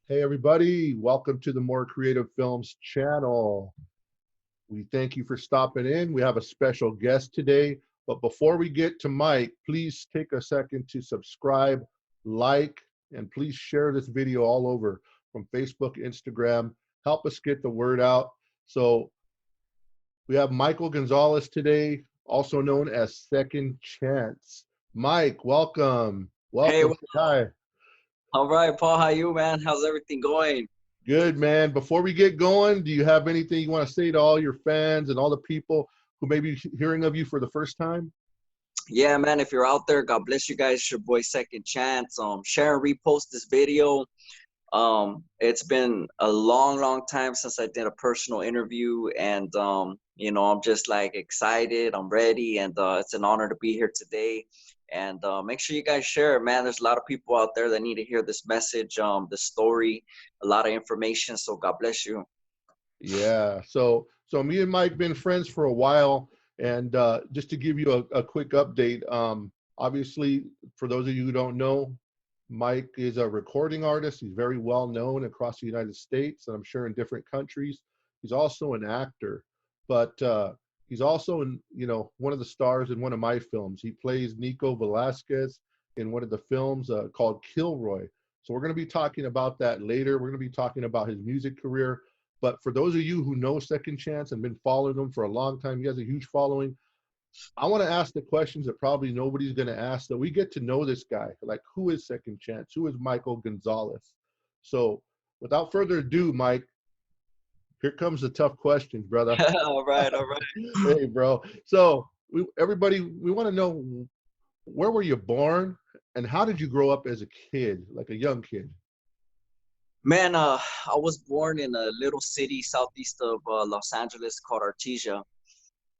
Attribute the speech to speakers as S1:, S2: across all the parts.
S1: Hey everybody, welcome to the More Creative Films channel. We thank you for stopping in. We have a special guest today, but before we get to Mike, please take a second to subscribe, like, and please share this video all over from Facebook, Instagram. Help us get the word out. So we have Michael Gonzalez today, also known as Second Chance. Mike, welcome.
S2: Hey,
S1: Welcome. Hi.
S2: all right, Paul, how you, man? How's everything going?
S1: Good, man. Before we get going, do you have anything you want to say to all your fans and all the people who may be hearing of you for the first time?
S2: Yeah, man, if you're out there, God bless you guys. It's your boy Second Chance. Share and repost this video. It's been a long time since I did a personal interview, and I'm just like excited. I'm ready, and it's an honor to be here today. And make sure you guys share it, man. There's a lot of people out there that need to hear this message, the story, a lot of information. So God bless you.
S1: Yeah. So me and Mike been friends for a while, and just to give you a quick update, obviously for those of you who don't know, Mike is a recording artist. He's very well known across the United States, and I'm sure in different countries. He's also an actor, but he's also one of the stars in one of my films. He plays Nico Velasquez in one of the films called Kilroy. So we're going to be talking about that later. We're going to be talking about his music career. But for those of you who know Second Chance and been following him for a long time, he has a huge following. I want to ask the questions that probably nobody's going to ask, so we get to know this guy. Like, who is Second Chance? Who is Michael Gonzalez? So without further ado, Mike, here comes the tough questions, brother.
S2: All right, all right.
S1: Hey, bro. So everybody, we want to know, where were you born and how did you grow up as a kid, like a young kid?
S2: Man, I was born in a little city southeast of Los Angeles called Artesia.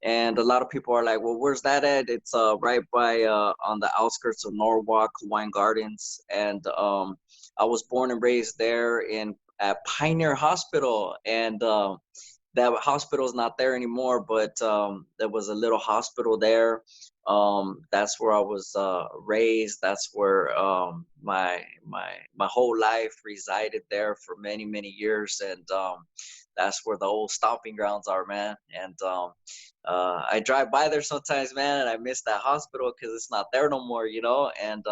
S2: And a lot of people are like, well, where's that at? It's right by on the outskirts of Norwalk, Hawaiian Gardens. And I was born and raised there in at Pioneer Hospital. And that hospital is not there anymore, but there was a little hospital there. That's where I was raised. That's where my whole life resided there for many years, and that's where the old stomping grounds are, man. And I drive by there sometimes, man, and I miss that hospital because it's not there no more, you know. And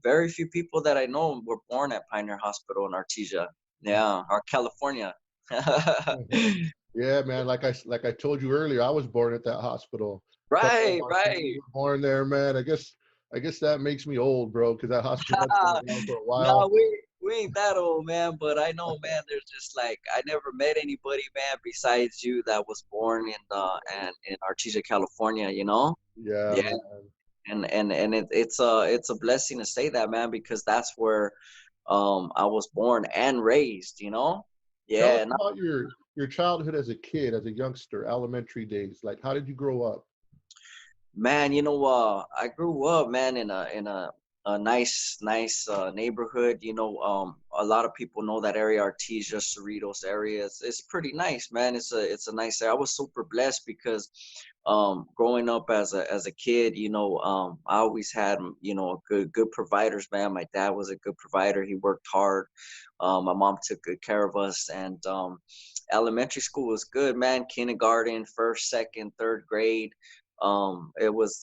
S2: very few people that I know were born at Pioneer Hospital in Artesia, yeah, or California.
S1: Yeah, man. Like I told you earlier, I was born at that hospital. A couple of
S2: Right,
S1: my friends
S2: right.
S1: were born there, man. I guess that makes me old, bro, because that hospital's been around for a
S2: No,
S1: while.
S2: we ain't that old, man. But I know, man. There's just like I never met anybody, man, besides you that was born in and in Artesia, California. You know?
S1: Yeah,
S2: Yeah.
S1: man.
S2: It's a blessing to say that, man, because that's where I was born and raised. You know?
S1: Tell us
S2: Yeah.
S1: about your childhood as a kid, as a youngster, elementary days. Like, how did you grow up?
S2: Man, I grew up, man, in a nice neighborhood. A lot of people know that area, Artesia, Cerritos area. It's pretty nice, man. It's a nice area. I was super blessed because growing up as a kid, I always had, good providers, man. My dad was a good provider. He worked hard. My mom took good care of us, and elementary school was good, man. Kindergarten, first, second, third grade, it was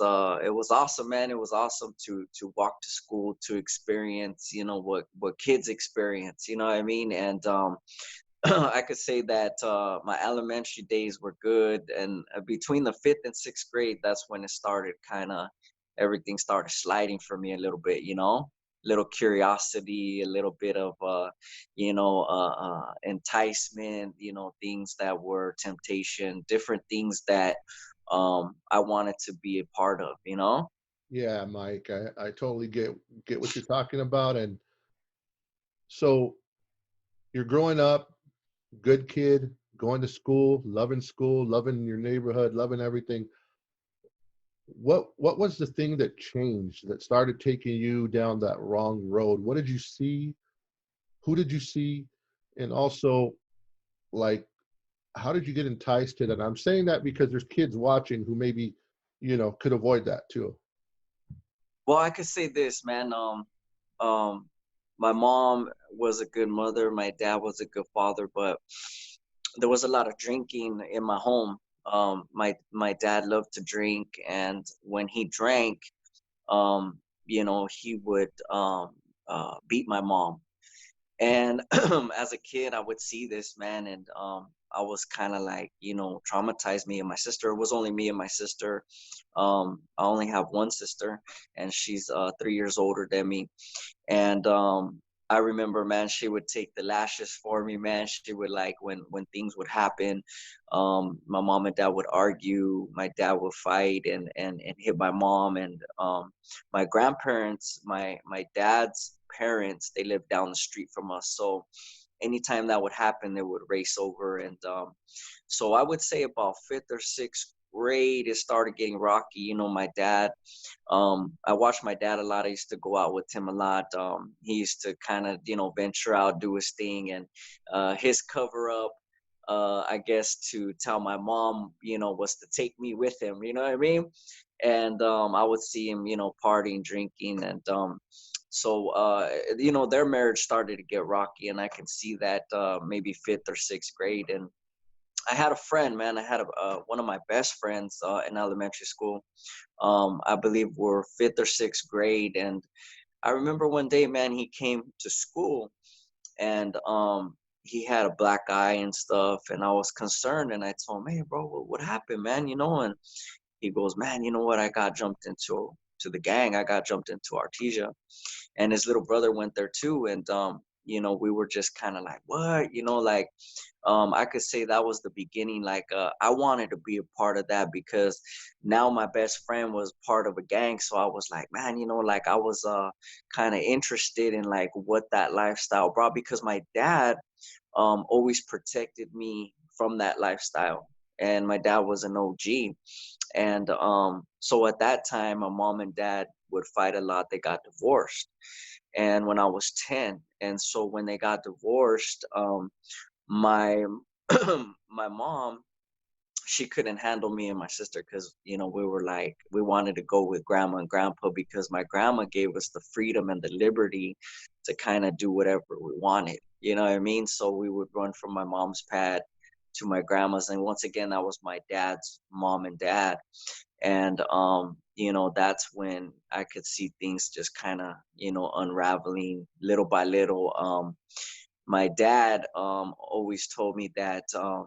S2: awesome, man. It was awesome to walk to school, to experience, what kids experience, you know what I mean? And I could say that my elementary days were good, and between the fifth and sixth grade, that's when it started, kind of everything started sliding for me a little bit, little curiosity, a little bit of enticement, things that were temptation, different things that I wanted to be a part of,
S1: Yeah, Mike, I totally get what you're talking about. And so you're growing up, good kid, going to school, loving your neighborhood, loving everything. What was the thing that changed, that started taking you down that wrong road? What did you see? Who did you see? And also, like, how did you get enticed to that? And I'm saying that because there's kids watching who maybe, could avoid that too.
S2: Well, I could say this, man. Um, my mom was a good mother, my dad was a good father, but there was a lot of drinking in my home. My dad loved to drink, and when he drank, he would beat my mom. And as a kid, I would see this, man, and I was kind of like, traumatized. Me and my sister. It was only me and my sister. I only have one sister, and she's 3 years older than me. And I remember, man, she would take the lashes for me, man. She would, like, when things would happen, my mom and dad would argue, my dad would fight and hit my mom. And my grandparents, my dad's parents, they lived down the street from us. So anytime that would happen, they would race over. And so I would say about fifth or sixth grade, it started getting rocky. My dad, I watched my dad a lot. I used to go out with him a lot. He used to kind of, venture out, do his thing. And his cover up, I guess, to tell my mom, was to take me with him. You know what I mean? And I would see him, partying, drinking. And their marriage started to get rocky. And I could see that maybe fifth or sixth grade. And I had a friend, man. I had one of my best friends in elementary school. I believe we're fifth or sixth grade. And I remember one day, man, he came to school, and he had a black eye and stuff. And I was concerned, and I told him, "Hey, bro, what happened, man?" And he goes, "Man, you know what? I got jumped into the gang. I got jumped into Artesia." And his little brother went there too. And we were just kind of like, what, like, I could say that was the beginning. Like, I wanted to be a part of that, because now my best friend was part of a gang. So I was like, man, like, I was kind of interested in, like, what that lifestyle brought, because my dad always protected me from that lifestyle. And my dad was an OG. And so at that time, my mom and dad would fight a lot. They got divorced. And when I was 10, and so when they got divorced, my my mom, she couldn't handle me and my sister, because we were like, we wanted to go with grandma and grandpa, because my grandma gave us the freedom and the liberty to kind of do whatever we wanted. You know what I mean? So we would run from my mom's pad to my grandma's, and once again, that was my dad's mom and dad. And that's when I could see things just kind of unraveling little by little. My dad always told me that if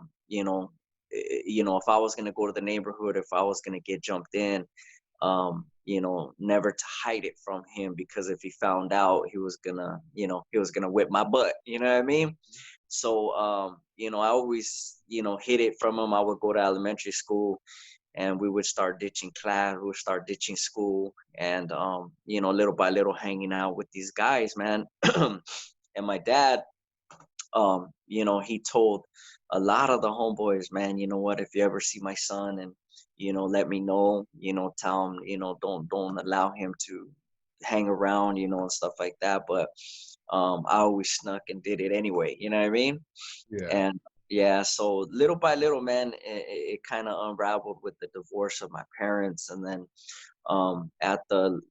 S2: I was going to go to the neighborhood, if I was going to get jumped in, never to hide it from him, because if he found out, he was gonna whip my butt. You know what I mean? So I always hid it from him. I would go to elementary school, and we would start ditching class, we would start ditching school, and little by little hanging out with these guys, man. And my dad, he told a lot of the homeboys, man, you know what, if you ever see my son, and let me know, tell him, don't allow him to hang around, and stuff like that. But I always snuck and did it anyway, you know what I mean?
S1: Yeah.
S2: And yeah, so little by little, man, it kind of unraveled with the divorce of my parents. And then at the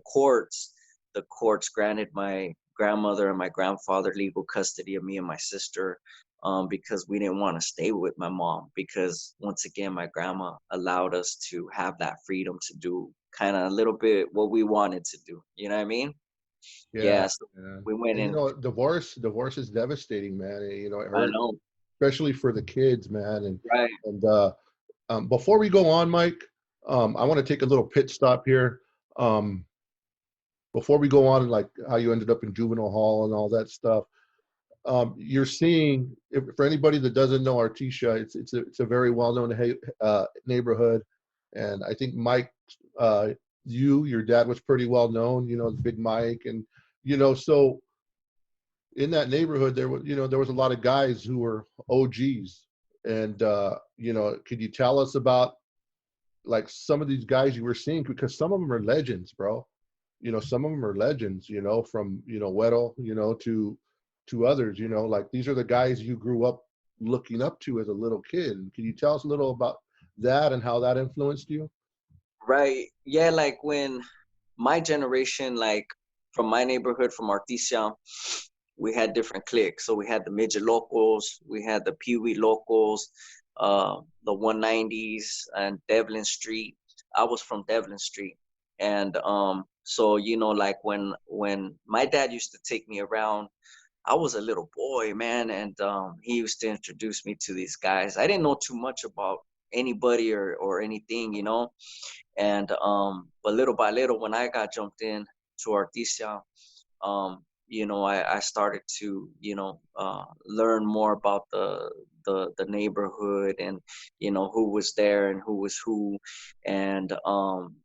S2: courts, the courts granted my grandmother and my grandfather legal custody of me and my sister, because we didn't want to stay with my mom, because once again, my grandma allowed us to have that freedom to do kind of a little bit what we wanted to do. You know what I mean?
S1: Yeah.
S2: Yeah, so
S1: Yeah.
S2: we went
S1: And
S2: in.
S1: divorce is devastating, man. It
S2: I
S1: hurts,
S2: know,
S1: especially for the kids, man.
S2: right?
S1: And before we go on, Mike, I want to take a little pit stop here. Um, before we go on, like how you ended up in juvenile hall and all that stuff. You're seeing, for anybody that doesn't know Artesia, it's a very well known neighborhood, and I think Mike, your dad was pretty well known, Big Mike, and so in that neighborhood there was a lot of guys who were OGs, and could you tell us about like some of these guys you were seeing, because some of them are legends, bro. Some of them are legends, from Weddle, to others, like these are the guys you grew up looking up to as a little kid. Can you tell us a little about that and how that influenced you?
S2: Right. Yeah, like when my generation, like from my neighborhood, from Artesia, we had different cliques. So we had the midget locals, we had the peewee locals, the 190s and Devlin Street. I was from Devlin Street. And so, you know, like when my dad used to take me around, I was a little boy, man, and he used to introduce me to these guys. I didn't know too much about anybody or anything, you know. And but little by little, when I got jumped in to Artesia, you know, I started to, you know, learn more about the neighborhood, and you know who was there and who was who. And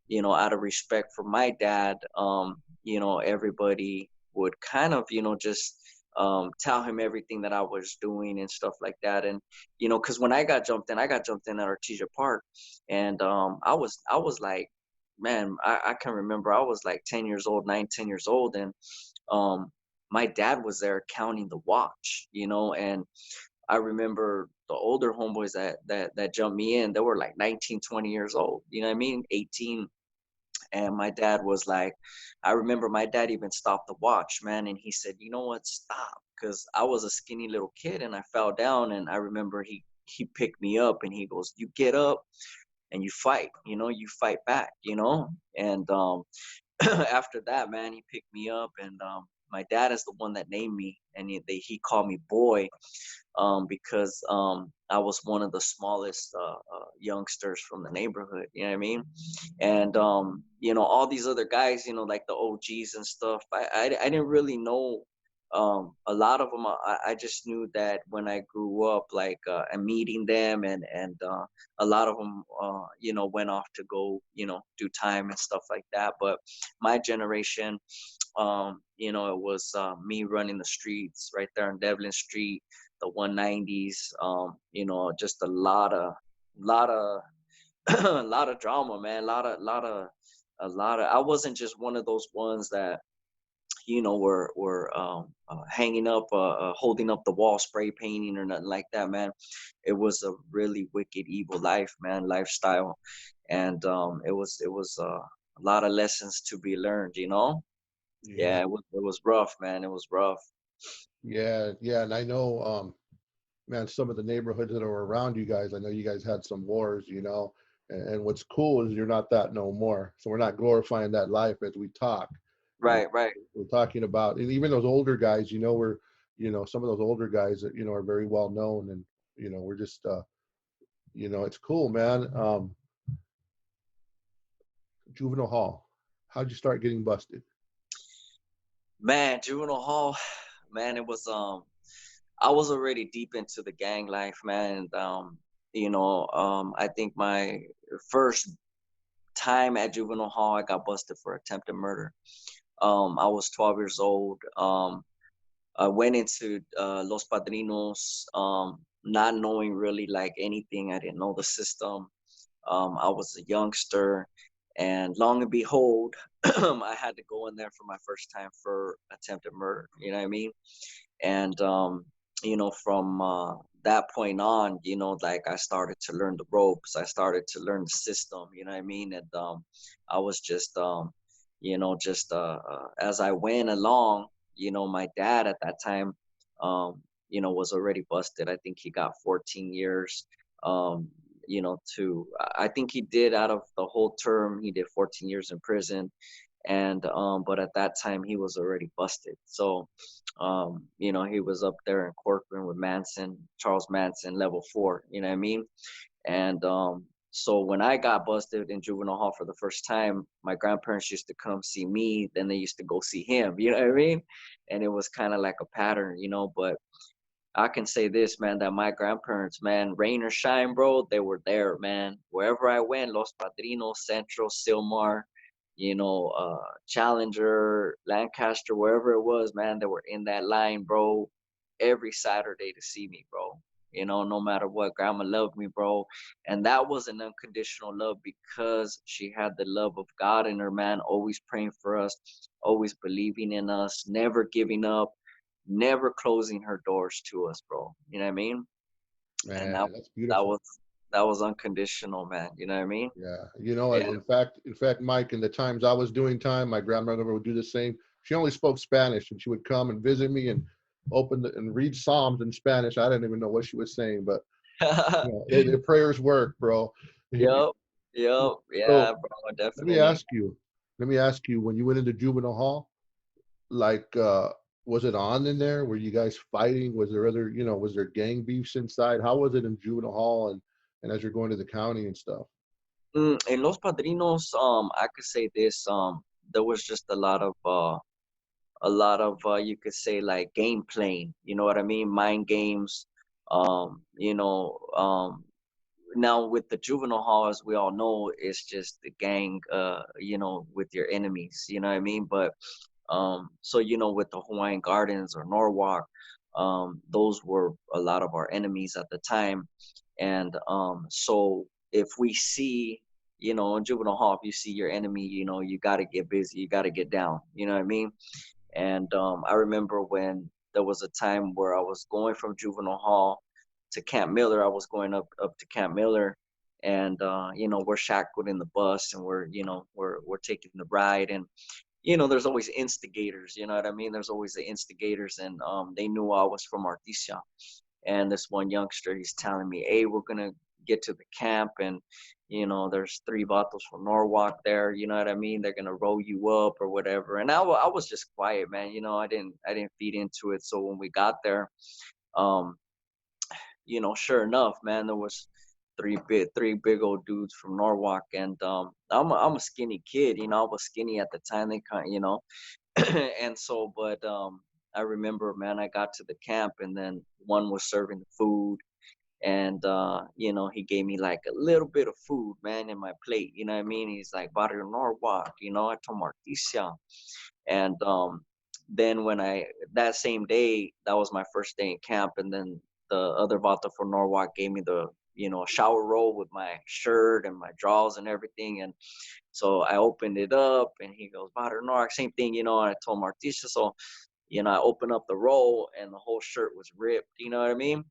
S2: you know, out of respect for my dad, you know, everybody would kind of, you know, just tell him everything that I was doing and stuff like that. And you know, because when I got jumped in, at Artesia Park. And I was like, man, I can remember I was like 10 years old, 9, 10 years old. And um my dad was there counting the watch, you know. And I remember the older homeboys that jumped me in, they were like 19, 20 years old, you know what I mean, 18. And my dad was like, I remember my dad even stopped the watch, man, and he said, you know what, stop, because I was a skinny little kid and I fell down. And I remember he picked me up and he goes, you get up and you fight, you know, you fight back, you know. And after that, man, he picked me up. And my dad is the one that named me, and he called me boy, because I was one of the smallest youngsters from the neighborhood, you know what I mean? And you know, all these other guys, you know, like the OGs and stuff, I didn't really know a lot of them. I just knew that when I grew up, like and meeting them, and a lot of them, you know, went off to go, you know, do time and stuff like that. But my generation, you know, it was me running the streets right there on Devlin Street, the 190s, you know, just lot of, a lot of drama, man, a lot of, I wasn't just one of those ones that, you know, were hanging up, holding up the wall, spray painting or nothing like that, man. It was a really wicked, evil life, man, lifestyle. And it was a lot of lessons to be learned, you know.
S1: Yeah,
S2: Yeah, it was rough, man. It was rough.
S1: yeah, yeah. And I know, man, some of the neighborhoods that are around you guys, I know you guys had some wars, you know. And what's cool is you're not that no more. So we're not glorifying that life as we talk. You know,
S2: Right, right.
S1: we're talking about, and even those older guys, you know, you know, some of those older guys that, you know, are very well known. And, you know, we're just, you know, it's cool, man. Juvenile hall. How'd you start getting busted?
S2: Man, juvenile hall, man, it was I was already deep into the gang life, man. And you know, I think my first time at juvenile hall, I got busted for attempted murder. I was 12 years old. I went into Los Padrinos, not knowing really like anything. I didn't know the system. I was a youngster, and long and behold, I had to go in there for my first time for attempted murder. You know what I mean? And you know, from that point on, you know, like I started to learn the ropes. I started to learn the system. You know what I mean? And I was just, you know, just as I went along, you know, my dad at that time, you know, was already busted. I think he got 14 years. Um, you know, I think he did, out of the whole term, he did 14 years in prison. And but at that time he was already busted. So you know, he was up there in courtroom with Charles Manson, level 4, you know what I mean? And so when I got busted in juvenile hall for the first time, my grandparents used to come see me, then they used to go see him, you know what I mean? And it was kind of like a pattern, you know. But I can say this, man, that my grandparents, man, rain or shine, bro, they were there, man. Wherever I went, Los Padrinos, Central, Silmar, you know, Challenger, Lancaster, wherever it was, man, they were in that line, bro, every Saturday to see me, bro. You know, no matter what, grandma loved me, bro. And that was an unconditional love, because she had the love of God in her, man, always praying for us, always believing in us, never giving up, never closing her doors to us, bro. You know what I mean? And
S1: Man, that's
S2: that
S1: beautiful.
S2: was that was unconditional, man. You know what I mean?
S1: Yeah, you know,
S2: Yeah.
S1: in fact, Mike, in the times I was doing time, my grandmother would do the same. she only spoke Spanish, and she would come and visit me and and read Psalms in Spanish. I didn't even know what she was saying, but you know, their prayers work, bro.
S2: Yep. Yep. Yeah,
S1: So
S2: bro,
S1: let me
S2: definitely.
S1: ask you, when you went into juvenile hall, like, was it on in there? Were you guys fighting? Was there other, was there gang beefs inside? How was it in juvenile hall and as you're going to the county and stuff?
S2: In Los Padrinos, I could say this, there was just a lot of you could say like game playing, you know what I mean? Mind games. Um, you know, Now with the juvenile hall, as we all know, it's just the gang, with your enemies, you know what I mean? But so with the Hawaiian Gardens or Norwalk, those were a lot of our enemies at the time. And so if we see, in juvenile hall, if you see your enemy, you got to get busy, you got to get down, you know what I mean? And I remember when there was a time where I was going from juvenile hall to Camp Miller. I was going up to Camp Miller, and we're shackled in the bus, and we're taking the ride, and there's always instigators. You know what I mean? There's always the instigators, and they knew I was from Artesia. And this one youngster, he's telling me, "Hey, we're gonna get to the camp, and there's 3 vatos from Norwalk there. You know what I mean? They're gonna roll you up or whatever." And I was just quiet, man. I didn't feed into it. So when we got there, um, sure enough, man, there was three big old dudes from Norwalk, and I'm a skinny kid. I was skinny at the time. They and so, but I remember, man, I got to the camp, and then one was serving the food, and he gave me like a little bit of food, man, in my plate. You know what I mean? He's like, "Barrio Norwalk," I told Artesia. And then when that same day, that was my first day in camp, and then the other Vata from Norwalk gave me the a shower roll with my shirt and my drawers and everything. And so I opened it up, and he goes, "Barrio Norwalk," same thing, and I told Artesia. So I opened up the roll, and the whole shirt was ripped, you know what I mean?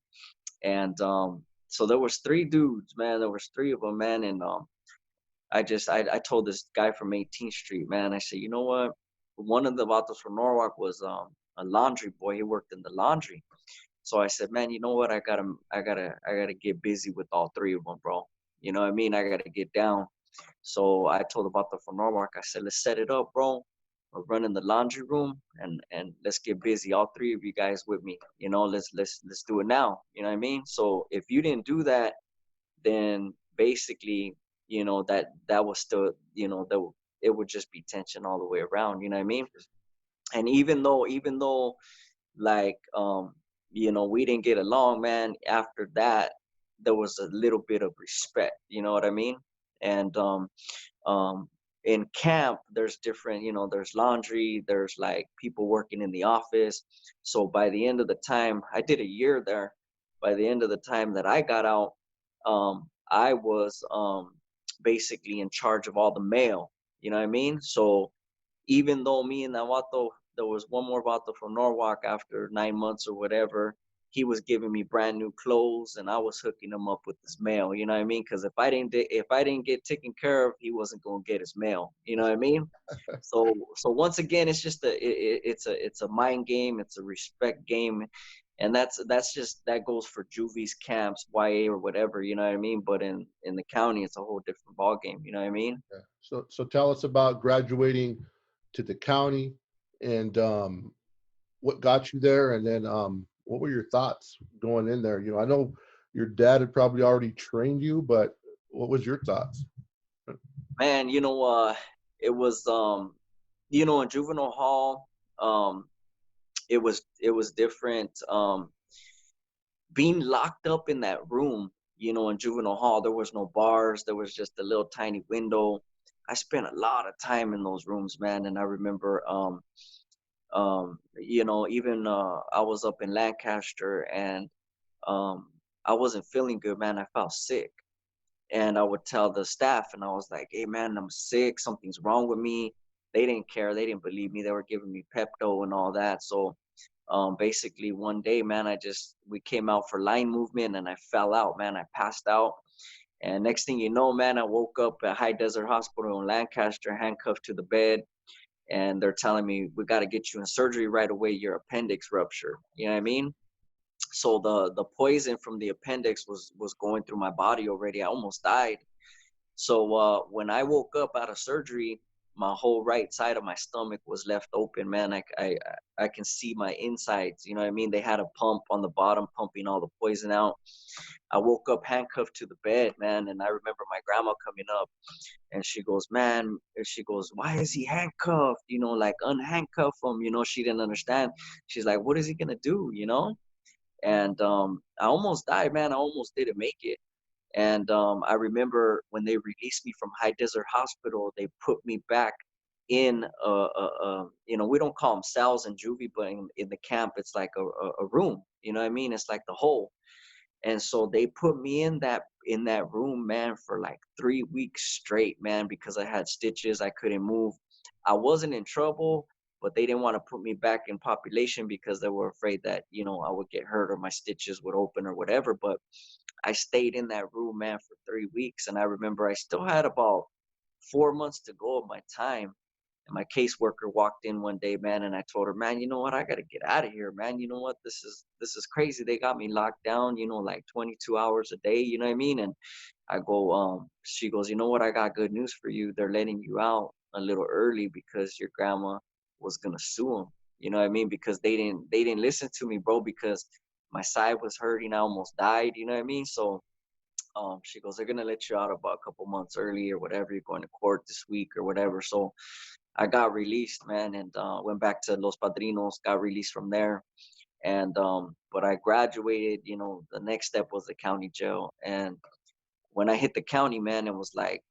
S2: And so there was 3 dudes, man. There was 3 of them, man. And I told this guy from 18th Street, man. I said, "You know what? One of the vatos from Norwalk was a laundry boy. He worked in the laundry." So I said, "Man, you know what? I gotta get busy with all 3 of them, bro. You know what I mean? I gotta get down." So I told the vato from Norwalk, I said, "Let's set it up, bro. We're running the laundry room, and let's get busy. All 3 of you guys with me. Let's do it now. You know what I mean? So if you didn't do that, then basically, that was still, that it would just be tension all the way around. You know what I mean? And even though like we didn't get along, man, after that there was a little bit of respect. You know what I mean? And um in camp there's different, there's laundry, there's like people working in the office. So by the end of the time, I did a year there. By the end of the time that I got out, I was basically in charge of all the mail. You know what I mean? So even though me and that vato, there was one more vato from Norwalk after 9 months or whatever, he was giving me brand new clothes, and I was hooking him up with his mail. You know what I mean? Because if I didn't get taken care of, he wasn't gonna get his mail. You know what I mean? So once again, it's just it's a mind game, it's a respect game, and that goes for juvies, camps, YA, or whatever. You know what I mean? But in the county, it's a whole different ball game. You know what I mean?
S1: Yeah. So tell us about graduating to the county and what got you there, and then what were your thoughts going in there? I know your dad had probably already trained you, but what was your thoughts?
S2: Man, it was in juvenile hall, um it was different. Being locked up in that room, in juvenile hall, there was no bars, there was just a little tiny window. I spent a lot of time in those rooms, man. And I remember even I was up in Lancaster, and um I wasn't feeling good, man. I felt sick, and I would tell the staff, and I was like, "Hey, man, I'm sick. Something's wrong with me." They didn't care. They didn't believe me. They were giving me Pepto and all that. So basically, one day, man, we came out for line movement, and I fell out, man. I passed out. And next thing you know, man, I woke up at High Desert Hospital in Lancaster, handcuffed to the bed. and they're telling me, we got to get you in surgery right away. Your appendix ruptured. You know what I mean? So the poison from the appendix was going through my body already. I almost died. So when I woke up out of surgery, my whole right side of my stomach was left open, man. I can see my insides. You know what I mean? They had a pump on the bottom pumping all the poison out. I woke up handcuffed to the bed, man. And I remember my grandma coming up, and she goes, man, she goes, why is he handcuffed? You know, like unhandcuff him. You know, she didn't understand. She's like, what is he gonna do? You know? And I almost died, man. I almost didn't make it. And I remember when they released me from High Desert Hospital, they put me back in, you know, we don't call them cells in Juvie, but in the camp, it's like a room. You know what I mean? It's like the hole. And so they put me in that room, man, for like 3 weeks straight, man, because I had stitches. I couldn't move. I wasn't in trouble, but they didn't want to put me back in population because they were afraid that, you know, I would get hurt or my stitches would open or whatever. But I stayed in that room, man, for 3 weeks. And I remember I still had about 4 months to go of my time. And my caseworker walked in one day, man, and I told her, man, you know what? I got to get out of here, man. You know what? This is crazy. They got me locked down, you know, like 22 hours a day. You know what I mean? And I go, she goes, you know what? I got good news for you. They're letting you out a little early because your grandma was going to sue them. You know what I mean? Because they didn't listen to me, bro, because my side was hurting. I almost died. You know what I mean? So she goes, they're going to let you out about a couple months early or whatever. You're going to court this week or whatever. So I got released, man, and went back to Los Padrinos, got released from there. And but I graduated, you know, the next step was the county jail. And when I hit the county, man, it was like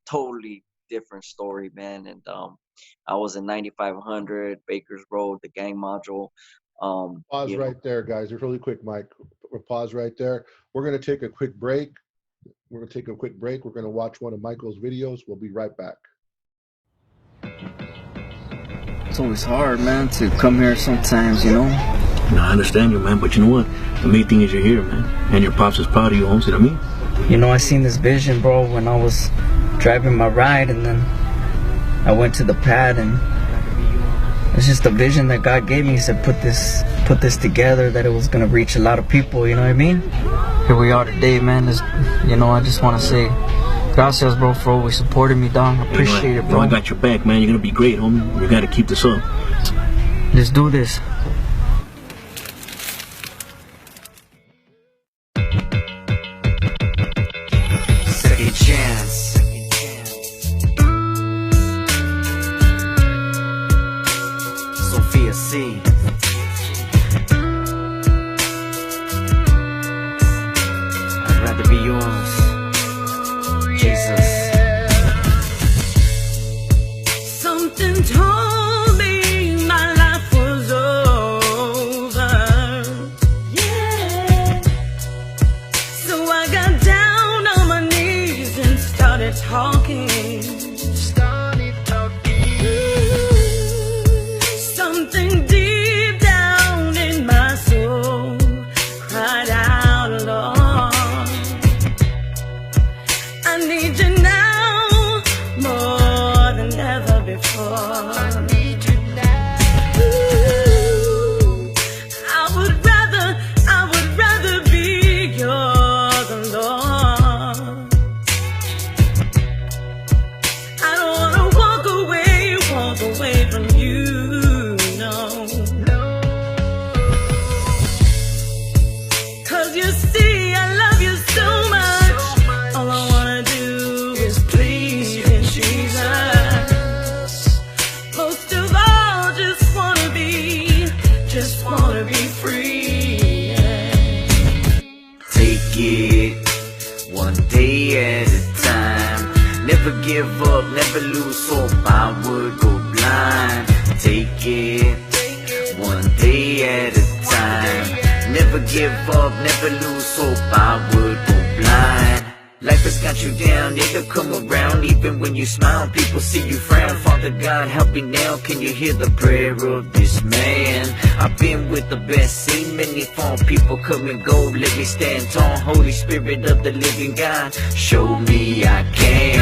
S2: totally different story, man. And I was in 9500 Bakers Road, the gang module.
S1: Pause right there, guys. Just really quick, Mike. We'll pause right there. We're going to take a quick break. We're going to watch one of Michael's videos. We'll be right back.
S3: It's always hard, man, to come here sometimes, you know?
S4: No, I understand you, man, but you know what? The main thing is you're here, man. And your pops is proud of you, see what I mean?
S3: You know, I seen this vision, bro, when I was driving my ride, and then I went to the pad, and it's just a vision that God gave me. He said, put this together, that it was gonna reach a lot of people, you know what I mean? Here we are today, man. You know, I just want to say gracias, bro, for always supporting me, dog. I appreciate it, bro.
S4: You know, I got your back, man. You're gonna be great, homie. You gotta keep this up.
S3: Let's do this. Second chance. Sophia C. I'd rather be yours, Jesus.
S5: Something told me my life was over. Yeah. So I got down on my knees and started talking. Something deep down in my soul cried out, Lord, I need you now more than ever before. I need you now. Ooh, I would rather be yours, Lord. I don't wanna walk away from you, no. 'Cause you see, I love you so much. All I wanna do is please you, Jesus. Most of all, just wanna be free. Yeah.
S3: Take it one day at a time. Never give up, never lose hope. I would go blind. Take it one day at a time. Never give up, never lose hope. I would go blind. Life has got you down, it'll come around. Even when you smile, people see you frown. Father God, help me now, can you hear the prayer of this man? I've been with the best, seen many fall. People come and go, let me stand tall. Holy Spirit of the living God, show me I can.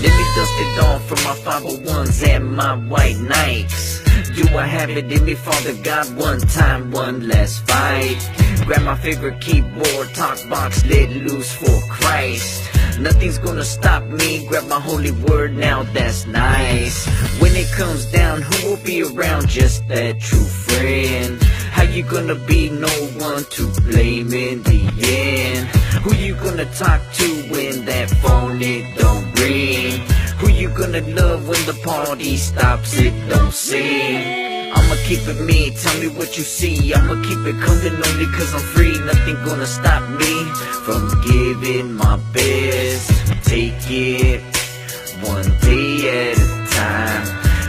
S3: Let me dust it off from my 501s and my white Nikes. Do I have it in me, Father God? One time, one last fight. Grab my favorite keyboard, talk box, let loose for Christ. Nothing's gonna stop me, grab my holy word, now that's nice. When it comes down, who will be around? Just that true friend. How you gonna be no one to blame in the end? Who you gonna talk to when that phone it don't ring? Who you gonna love when the party stops, it don't sing? I'ma keep it me, tell me what you see. I'ma keep it coming only cause I'm free. Nothing gonna stop me from giving my best. Take it one day at a time.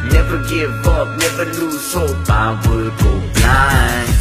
S3: Never give up, never lose hope. I would go blind.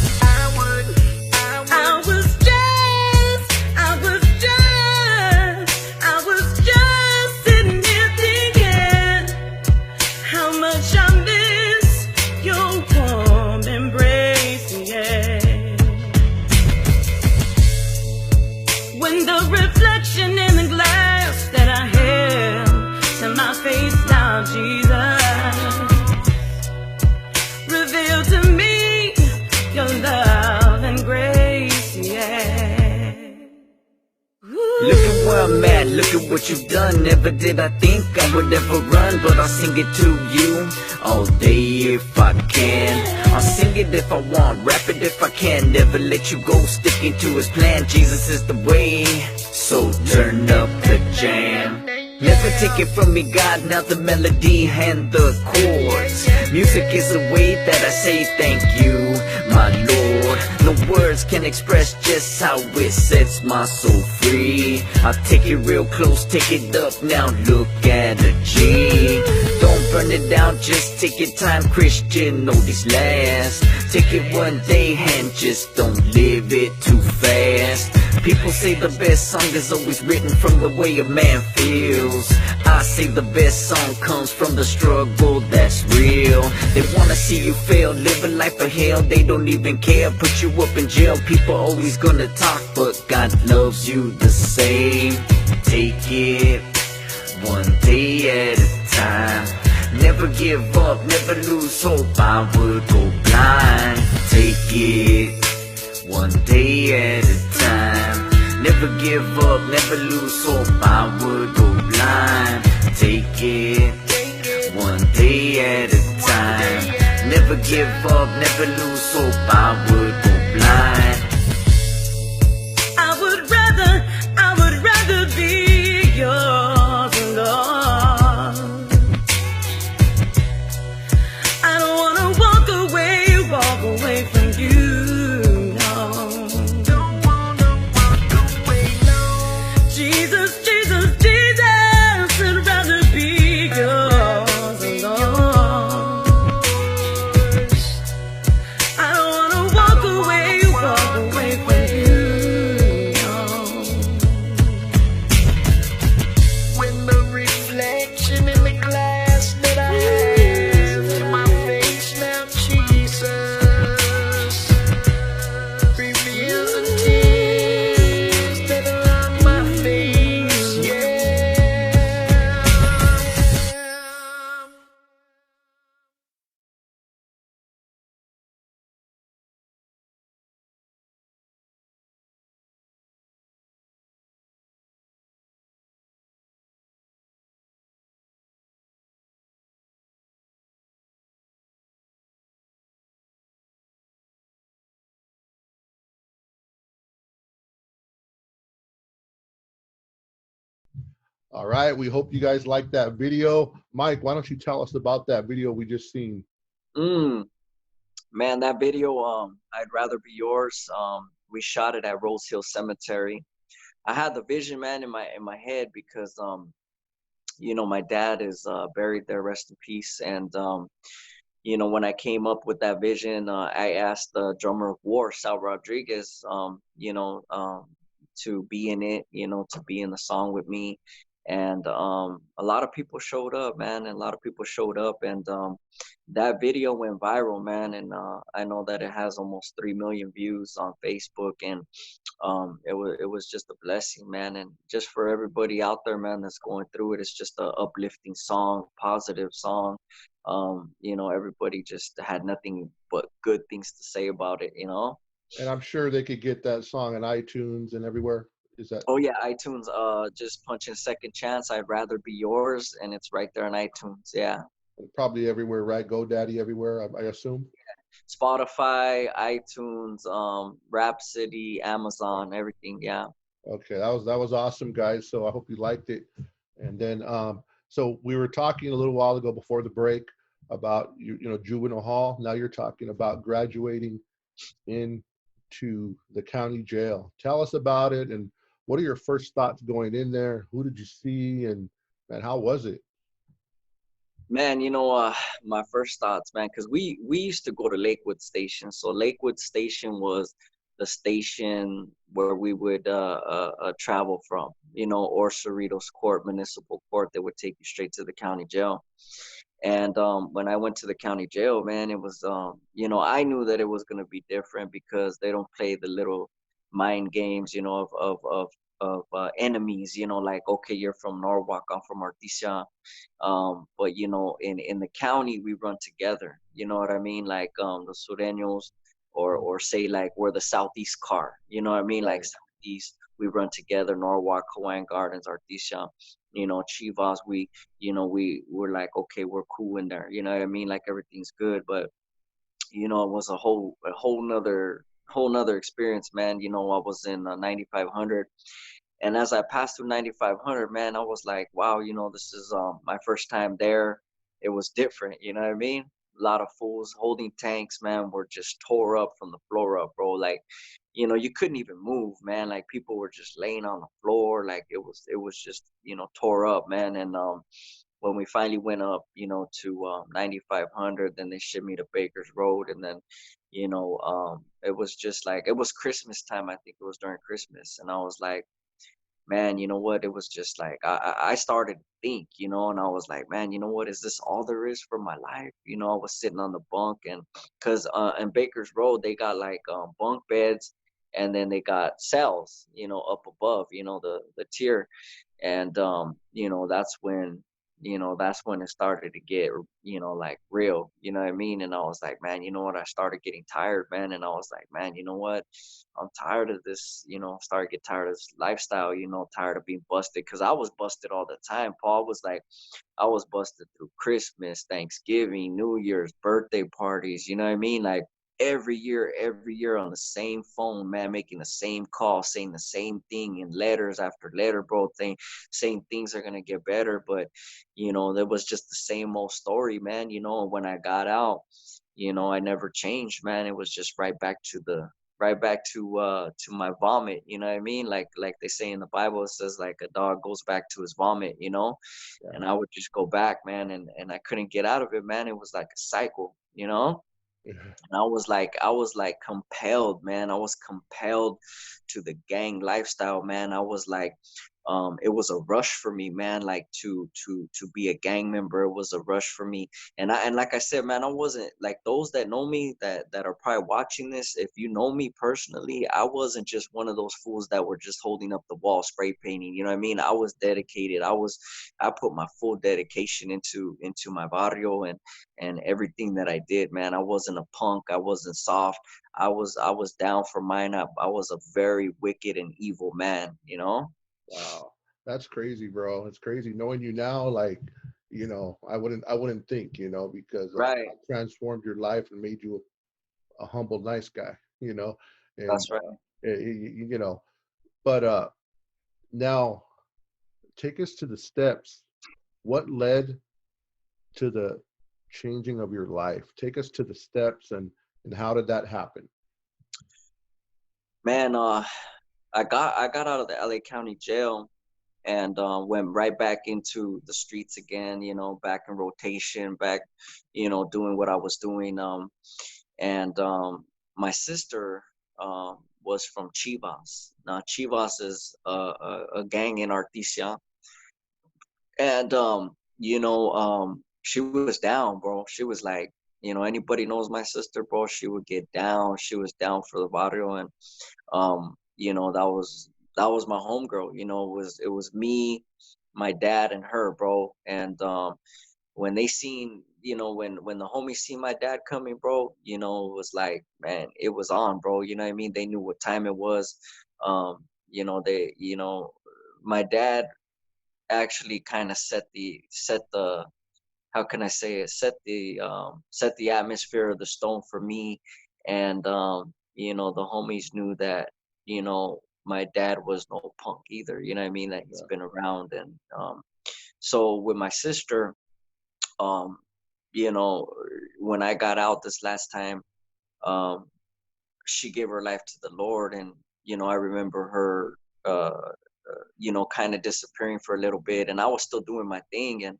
S3: I'm mad, look at what you've done. Never did I think I would ever run, but I'll sing it to you all day if I can. I'll sing it if I want, rap it if I can. Never let you go, sticking to his plan. Jesus is the way, so turn up the jam. Never take it from me, God, now the melody and the chords. Music is the way that I say thank you, my Lord. No words can express just how it sets my soul free. I take it real close, take it up, now look at a G. Don't burn it down, just take your time, Christian, know these last. Take it one day and just don't live it too fast. People say the best song is always written from the way a man feels. I say the best song comes from the struggle that's real. They wanna see you fail, live a life of hell. They don't even care, put you up in jail. People always gonna talk, but God loves you the same. Take it one day at a time. Never give up, never lose hope. I would go blind. Take it one day at a time. Never give up, never lose hope. I would go blind. Take it one day at a time. Never give up, never lose hope. I would go blind.
S5: I would rather be yours alone. I don't wanna walk away from you, no. Don't wanna walk away, no. Jesus, Jesus, Jesus, I'd rather be yours alone. I don't wanna walk away from you, no.
S6: When the reflection in the glass that I have in my face now, Jesus reveals the tears that are on my face, yeah.
S1: All right. We hope you guys liked that video. Mike, why don't you tell us about that video we just seen?
S2: Man, that video, I'd rather be yours. We shot it at Rose Hill Cemetery. I had the vision, man, in my head because you know, my dad is buried there, rest in peace. And you know, when I came up with that vision, I asked the drummer of War, Sal Rodriguez, you know, to be in it, you know, to be in the song with me. And a lot of people showed up, man, and a lot of people showed up, and that video went viral, man. And I know that it has almost 3 million views on Facebook, and it was just a blessing, man. And just for everybody out there, man, that's going through it, it's just a uplifting song, positive song. You know, everybody just had nothing but good things to say about it, you know.
S1: And I'm sure they could get that song on iTunes and everywhere. Is that
S2: Oh yeah, iTunes. Just punch in Second Chance. I'd rather be yours, and it's right there on iTunes. Yeah,
S1: probably everywhere, right? GoDaddy everywhere, I assume.
S2: Spotify, iTunes, Rhapsody, Amazon, everything. Yeah.
S1: Okay, that was awesome, guys. So I hope you liked it. And then, so we were talking a little while ago before the break about you know juvenile hall. Now you're talking about graduating into the county jail. Tell us about it, and what are your first thoughts going in there? Who did you see, and how was it?
S2: Man, you know, my first thoughts, man, because we used to go to Lakewood Station. So Lakewood Station was the station where we would travel from, you know, or Cerritos Court, Municipal Court, that would take you straight to the county jail. And when I went to the county jail, man, it was, you know, I knew that it was going to be different because they don't play the little mind games, you know, of enemies, you know, like, okay, you're from Norwalk, I'm from Artesia. But, you know, in the county, we run together, you know what I mean? Like the Sureños, or say like we're the Southeast car, you know what I mean? Like Southeast, we run together, Norwalk, Hawaiian Gardens, Artesia, you know, Chivas, you know, we're like, okay, we're cool in there, you know what I mean? Like everything's good. But, you know, it was a whole nother experience, man. You know, I was in 9500, and as I passed through 9500, man, I was like, wow, you know, this is my first time there. It was different, you know what I mean? A lot of fools holding tanks, man, were just tore up from the floor up, bro. Like, you know, you couldn't even move, man. Like people were just laying on the floor. Like it was just, you know, tore up, man. And when we finally went up, you know, to 9500, then they shipped me to Baker's Road, and then, you know, it was just like, it was Christmas time. I think it was during Christmas, and I was like, man, you know what? It was just like I started to think, you know, and I was like, man, you know what? Is this all there is for my life? You know, I was sitting on the bunk, and because in Baker's Road they got like bunk beds, and then they got cells, you know, up above, you know, the tier. And you know, that's when it started to get, you know, like real, you know what I mean? And I was like, man, you know what? I started getting tired, man. And I was like, man, you know what? I'm tired of this, you know, started to get tired of this lifestyle, you know, tired of being busted, because I was busted all the time. Paul was like, I was busted through Christmas, Thanksgiving, New Year's, birthday parties, you know what I mean? Like every year on the same phone, man, making the same call, saying the same thing in letters after letter, bro, saying things are gonna get better. But, you know, there was just the same old story, man, you know. And when I got out, you know, I never changed, man. It was just right back to my vomit, you know what I mean? Like they say in the Bible, it says like a dog goes back to his vomit, you know. And I would just go back, man, and I couldn't get out of it, man. It was like a cycle, you know. And I was like compelled, man. I was compelled to the gang lifestyle, man. I was like, it was a rush for me, man. Like to be a gang member, it was a rush for me. And like I said, man, I wasn't like, those that know me, that are probably watching this. If you know me personally, I wasn't just one of those fools that were just holding up the wall, spray painting. You know what I mean? I was dedicated. I put my full dedication into my barrio and everything that I did, man. I wasn't a punk. I wasn't soft. I was down for mine. I was a very wicked and evil man, you know?
S1: Wow, that's crazy, bro. It's crazy knowing you now. Like, you know, I wouldn't think, you know, because
S2: Right.
S1: God transformed your life and made you a humble, nice guy, you know, and
S2: That's right.
S1: you know. But now, take us to the steps. What led to the changing of your life? Take us to the steps, and how did that happen?
S2: Man, I got out of the LA County Jail, and went right back into the streets again, you know, back in rotation, back, you know, doing what I was doing. And my sister was from Chivas. Now Chivas is a gang in Artesia, and she was down, bro. She was like, anybody knows my sister, bro, she would get down. She was down for the barrio, and that was my homegirl. It was me, my dad, and her, bro. And when they seen, when the homies seen my dad coming, bro, it was like, man, it was on, bro. You know what I mean? They knew what time it was. They, my dad actually kind of set the how can I say it, set the atmosphere of the stone for me. And the homies knew that, my dad was no punk either, you know what I mean, that he's been around. And so with my sister, um when I got out this last time, um she gave her life to the Lord. And I remember her kind of disappearing for a little bit, and I was still doing my thing. And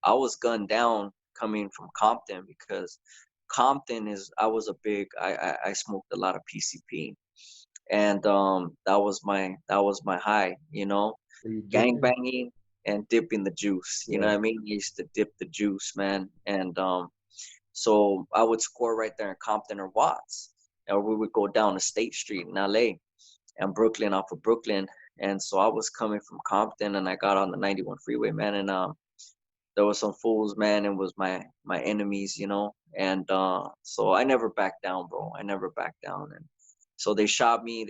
S2: I was gunned down coming from Compton, because Compton is, I smoked a lot of PCP. And that was my high,
S1: Were you
S2: gang
S1: dipping?
S2: banging and dipping the juice. You know what I mean? I used to dip the juice, man. And so I would score right there in Compton or Watts, or we would go down to State Street in LA and Brooklyn, off of Brooklyn. And so I was coming from Compton, and I got on the 91 freeway, man. And there was some fools, man, and was my enemies, and so I never backed down, bro. I never backed down. And so they shot me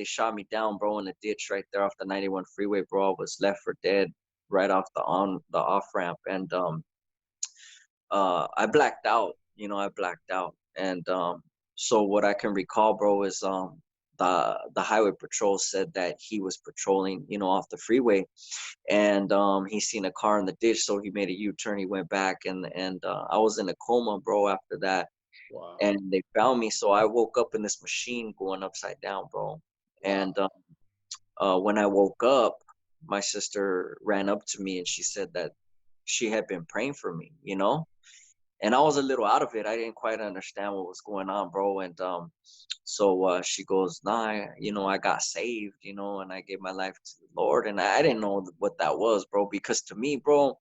S2: down, bro, in the ditch right there off the 91 freeway, bro. I was left for dead right off the off ramp. And I blacked out, And so what I can recall, bro, is the highway patrol said that he was patrolling, off the freeway, and he seen a car in the ditch, so he made a U-turn. He went back, and I was in a coma, bro, after that.
S1: Wow.
S2: And they found me, so I woke up in this machine going upside down, bro. And when I woke up, my sister ran up to me, and she said that she had been praying for me, and I was a little out of it. I didn't quite understand what was going on, bro. And so she goes, nah, I got saved, and I gave my life to the Lord. And I didn't know what that was, bro, because to me, bro,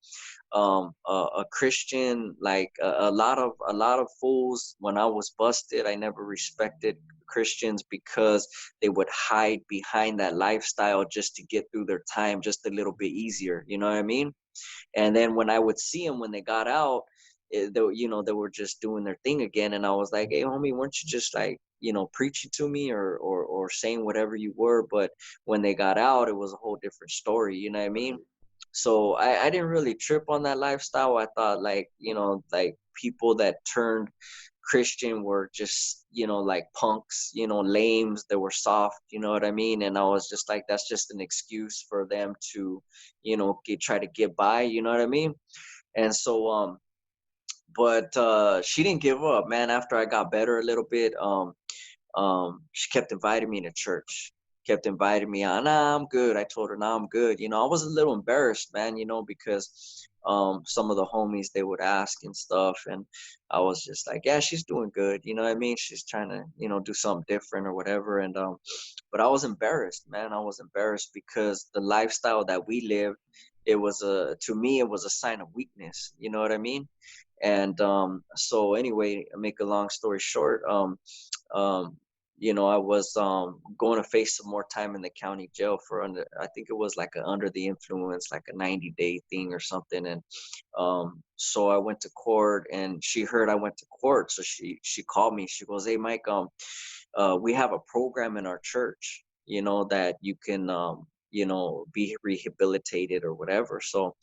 S2: a Christian, like a lot of fools, when I was busted, I never respected Christians, because they would hide behind that lifestyle just to get through their time just a little bit easier. You know what I mean? And then when I would see them when they got out, they were just doing their thing again. And I was like, hey, homie, weren't you just like, preaching to me, or saying whatever you were? But when they got out, it was a whole different story. You know what I mean? So I didn't really trip on that lifestyle. I thought, like, like people that turned Christian were just, like punks, lames. They were soft, you know what I mean? And I was just like, that's just an excuse for them to, try to get by, you know what I mean? And so, but she didn't give up, man. After I got better a little bit, she kept inviting me to church, kept inviting me on. Nah, I'm good. I told her, nah, I'm good. I was a little embarrassed, man, because some of the homies, they would ask and stuff. And I was just like, yeah, she's doing good. You know what I mean? She's trying to, do something different or whatever. And, but I was embarrassed, man. I was embarrassed because the lifestyle that we lived, to me, it was a sign of weakness. You know what I mean? And so anyway, make a long story short, I was going to face some more time in the county jail for I think it was like under the influence, like a 90-day thing or something. And so I went to court, and she heard I went to court. So she called me. She goes, hey, Mike, we have a program in our church, that you can, be rehabilitated or whatever. So,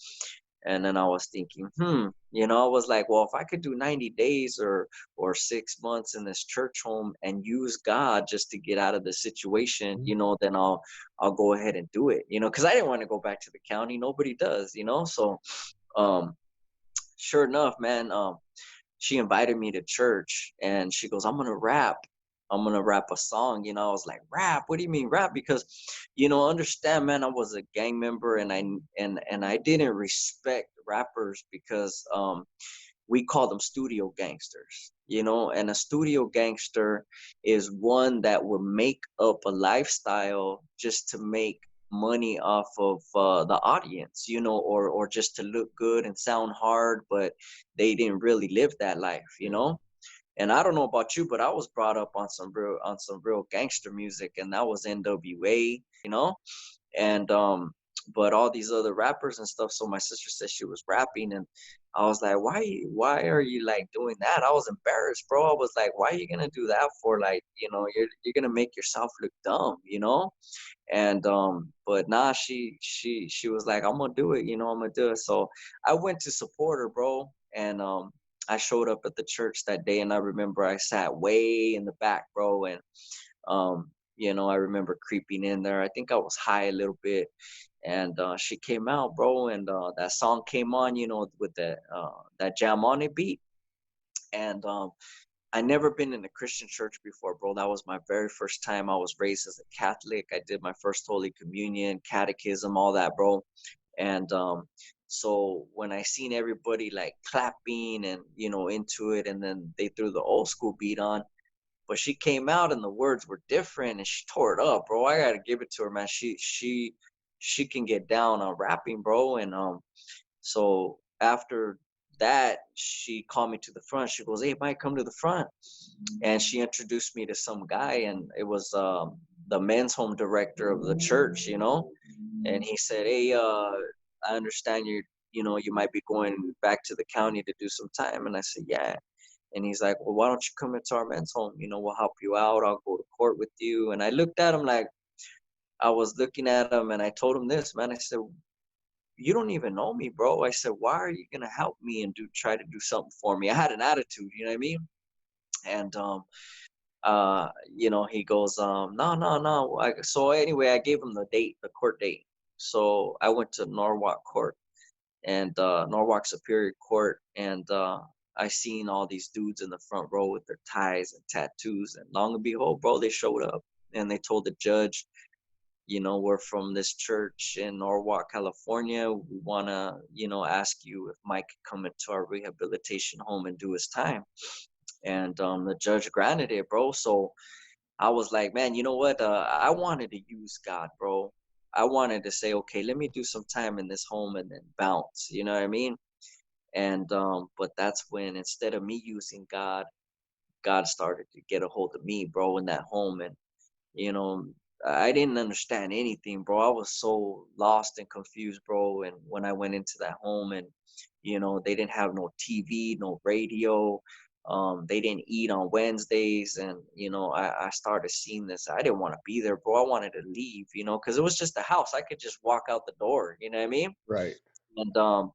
S2: and then I was thinking, I was like, well, if I could do 90 days or 6 months in this church home and use God just to get out of the situation, then I'll go ahead and do it, because I didn't want to go back to the county. Nobody does, So, sure enough, man, she invited me to church, and she goes, I'm going to rap a song. I was like, rap? What do you mean rap? Because, understand, man, I was a gang member, and I didn't respect rappers because, we call them studio gangsters, you know, and a studio gangster is one that will make up a lifestyle just to make money off of the audience, you know, or just to look good and sound hard, but they didn't really live that life, you know. And I don't know about you, but I was brought up on some real gangster music, and that was NWA, you know. And but all these other rappers and stuff. So my sister said she was rapping, and I was like, why are you like doing that? I was embarrassed, bro. I was like, why are you gonna do that for? Like, you know, you're gonna make yourself look dumb, you know. And but nah, she was like, I'm gonna do it, you know, I'm gonna do it. So I went to support her, bro. And I showed up at the church that day, and I remember I sat way in the back, bro. And you know, I remember creeping in there. I think I was high a little bit, and she came out, bro, and that song came on, you know, with that Jam On It beat. And I never been in a Christian church before, bro. That was my very first time. I was raised as a Catholic. I did my first Holy Communion, catechism, all that, bro. And so when I seen everybody like clapping and, you know, into it, and then they threw the old school beat on, but she came out and the words were different, and she tore it up, bro. I gotta give it to her, man. She can get down on rapping, bro. And so after that, she called me to the front. She goes, "Hey, Mike, come to the front." And she introduced me to some guy, and it was the men's home director of the church, you know. And he said, "Hey, I understand you know, you might be going back to the county to do some time." And I said, "Yeah." And he's like, "Well, why don't you come into our men's home? You know, we'll help you out. I'll go to court with you." And I looked at him like, I was looking at him, and I told him this, man. I said, "You don't even know me, bro." I said, "Why are you gonna help me and try to do something for me?" I had an attitude, you know what I mean? And you know, he goes, "No, no, no." So anyway, I gave him the date, the court date. So I went to Norwalk Court, and Norwalk Superior Court, and I seen all these dudes in the front row with their ties and tattoos, and long and behold, bro, they showed up, and they told the judge, you know, "We're from this church in Norwalk, California. We want to, you know, ask you if Mike could come into our rehabilitation home and do his time." And the judge granted it, bro. So I was like, man, you know what? I wanted to use God, bro. I wanted to say, okay, let me do some time in this home and then bounce. You know what I mean? And but that's when, instead of me using God, God started to get a hold of me, bro, in that home. And you know, I didn't understand anything, bro. I was so lost and confused, bro. And when I went into that home, and you know, they didn't have no TV, no radio. They didn't eat on Wednesdays, and you know, I started seeing this. I didn't want to be there, bro. I wanted to leave, you know, because it was just a house. I could just walk out the door, you know what I mean?
S1: Right.
S2: And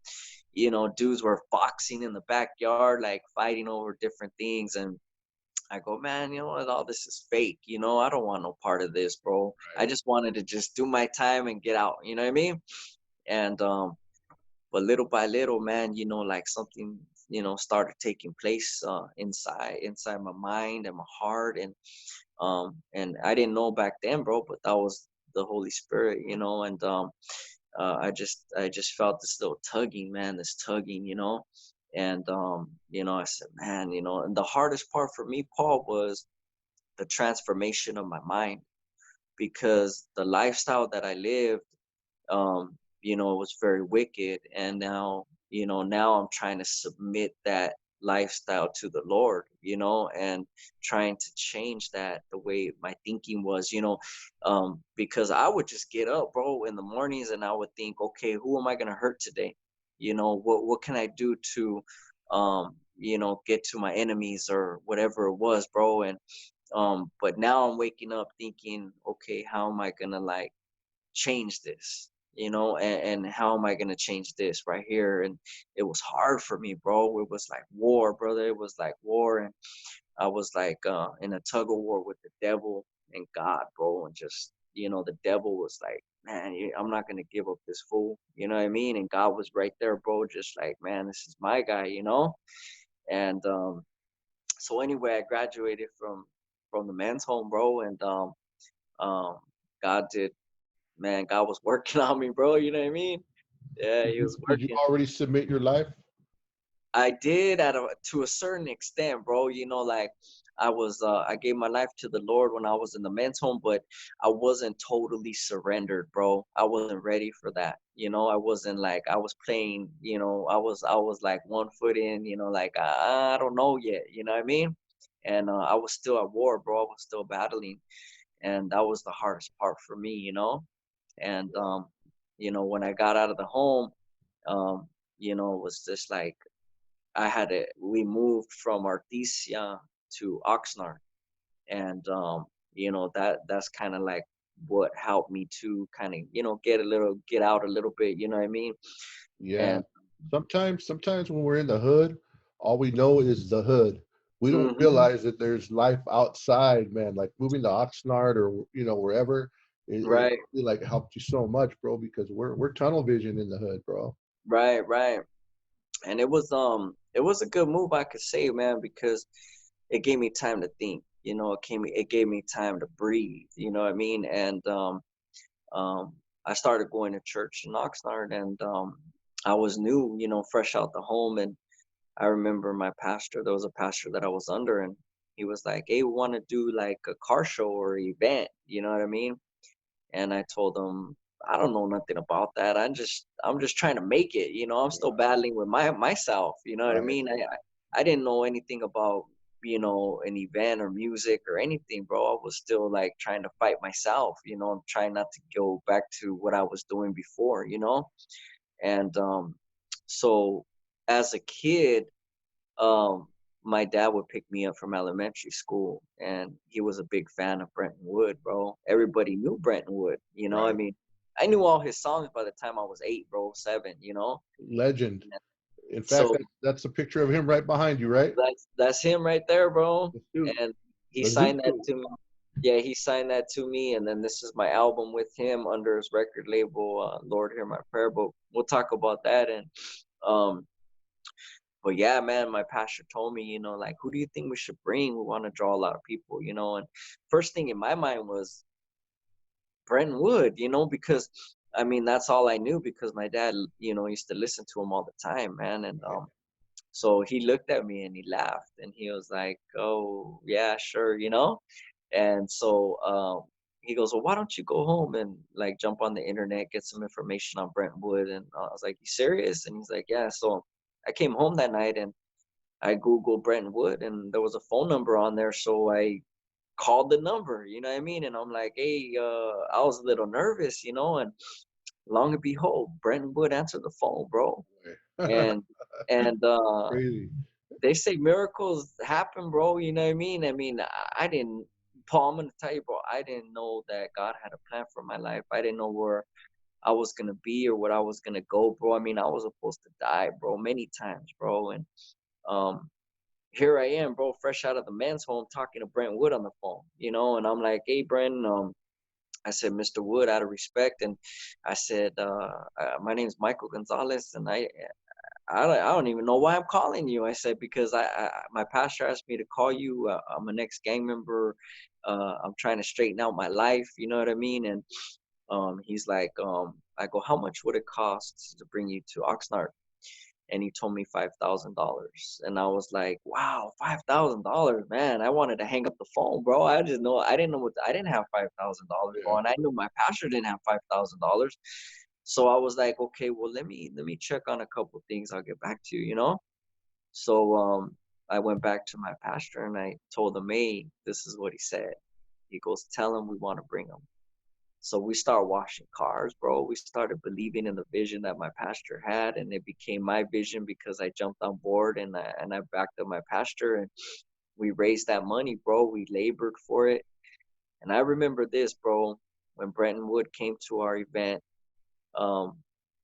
S2: you know, dudes were boxing in the backyard, like fighting over different things. And I go, man, you know what? All this is fake. You know, I don't want no part of this, bro. I just wanted to just do my time and get out. You know what I mean? And but little by little, man, you know, like something, you know, started taking place inside my mind and my heart. And I didn't know back then, bro, but that was the Holy Spirit, you know. And I just felt this little tugging, man, this tugging, you know. And you know, I said, man, you know, and the hardest part for me, Paul, was the transformation of my mind, because the lifestyle that I lived, you know, was very wicked. And now, you know, now I'm trying to submit that lifestyle to the Lord, you know, and trying to change that the way my thinking was, you know, because I would just get up, bro, in the mornings, and I would think, okay, who am I going to hurt today? You know, what can I do to, you know, get to my enemies or whatever it was, bro. And, but now I'm waking up thinking, okay, how am I going to like change this, you know, and how am I going to change this right here? And it was hard for me, bro. It was like war, brother. It was like war. And I was like in a tug of war with the devil and God, bro. And just, you know, the devil was like, man, I'm not going to give up this fool. You know what I mean? And God was right there, bro. Just like, man, this is my guy, you know? And so anyway, I graduated from the men's home, bro. And um, God did, man, God was working on me, bro. You know what I mean? Yeah, he was
S1: Did you
S2: working.
S1: already submit your life?
S2: I did to a certain extent, bro. You know, like I gave my life to the Lord when I was in the men's home, but I wasn't totally surrendered, bro. I wasn't ready for that. You know, I wasn't like I was playing, you know, I was like 1 foot in, you know, like I don't know yet, you know what I mean? And I was still at war, bro. I was still battling, and that was the hardest part for me, you know. And you know, when I got out of the home, um, you know, it was just like we moved from Artesia to Oxnard, and you know, that's kind of like what helped me to kind of, you know, get out a little bit, you know what I mean?
S1: Yeah.
S2: And
S1: Sometimes when we're in the hood, all we know is the hood. We don't
S2: mhm,
S1: realize that there's life outside, man. Like moving to Oxnard or wherever, it
S2: right,
S1: really like helped you so much, bro, because we're tunnel vision in the hood, bro.
S2: right. And it was a good move, I could say, man, because it gave me time to think, you know. It gave me time to breathe, you know what I mean? And um I started going to church in Oxnard, and I was new, you know, fresh out the home. And I remember there was a pastor that I was under, and he was like, "Hey, we want to do like a car show or event," you know what I mean? And I told him, "I don't know nothing about that. I'm just trying to make it, you know. I'm still battling with myself, you know what I
S1: Right.
S2: mean? I didn't know anything about, you know, an event or music or anything, bro. I was still like trying to fight myself, you know. I'm trying not to go back to what I was doing before, you know." And so as a kid, um, my dad would pick me up from elementary school, and he was a big fan of Brenton Wood, bro. Everybody knew Brenton Wood, you know. I
S1: Right.
S2: mean, I knew all his songs by the time I was 8, bro, 7, you know.
S1: Legend.
S2: And
S1: In fact,
S2: so
S1: that's a picture of him right behind you, right?
S2: that's him right there, bro.
S1: The suit.
S2: And he
S1: The zoot
S2: signed that
S1: suit.
S2: to me. Yeah, he signed that to me, and then this is my album with him under his record label, Lord Hear My Prayer. But we'll talk about that. And um, but yeah, man, my pastor told me, you know, like, who do you think we should bring? We want to draw a lot of people, you know. And first thing in my mind was Brenton Wood, you know, because I mean, that's all I knew, because my dad, you know, used to listen to him all the time, man. And
S1: Right.
S2: so he looked at me and he laughed, and he was like, "Oh, yeah, sure," you know. And so he goes, "Well, why don't you go home and like jump on the internet, get some information on Brenton Wood?" And I was like, "You serious?" And he's like, "Yeah." So I came home that night, and I Googled Brenton Wood, and there was a phone number on there. So I called the number, you know what I mean? And I'm like, "Hey, I was a little nervous, you know." And long and behold, Brenton Wood answered the phone, bro. And and
S1: Crazy.
S2: they say miracles happen, bro. You know what I mean? I mean, I didn't, Paul, I'm gonna tell you, bro, I didn't know that God had a plan for my life. I didn't know where I was gonna be or what I was gonna go, bro. I mean, I was supposed to die, bro, many times, bro. And um here I am, bro, fresh out of the men's home, talking to Brent Wood on the phone, you know. And I'm like, "Hey, Brent," I said, "Mr. Wood, out of respect," and I said, "My name's Michael Gonzalez, and I don't even know why I'm calling you." I said, "Because my pastor asked me to call you. I'm an ex-gang member. I'm trying to straighten out my life. You know what I mean?" And he's like, I go, "How much would it cost to bring you to Oxnard?" And he told me $5,000. And I was like, "Wow, $5,000, man!" I wanted to hang up the phone, bro. I didn't know I didn't have $5,000, bro,
S1: Yeah.
S2: and I knew my pastor didn't have $5,000. So I was like, "Okay, well, let me check on a couple of things. I'll get back to you, you know." So I went back to my pastor and I told him, "Hey, this is what he said." He goes, "Tell him we want to bring him." So we started washing cars, bro. We started believing in the vision that my pastor had, and it became my vision because I jumped on board, and I backed up my pastor, and we raised that money, bro. We labored for it. And I remember this, bro, when Brenton Wood came to our event, um,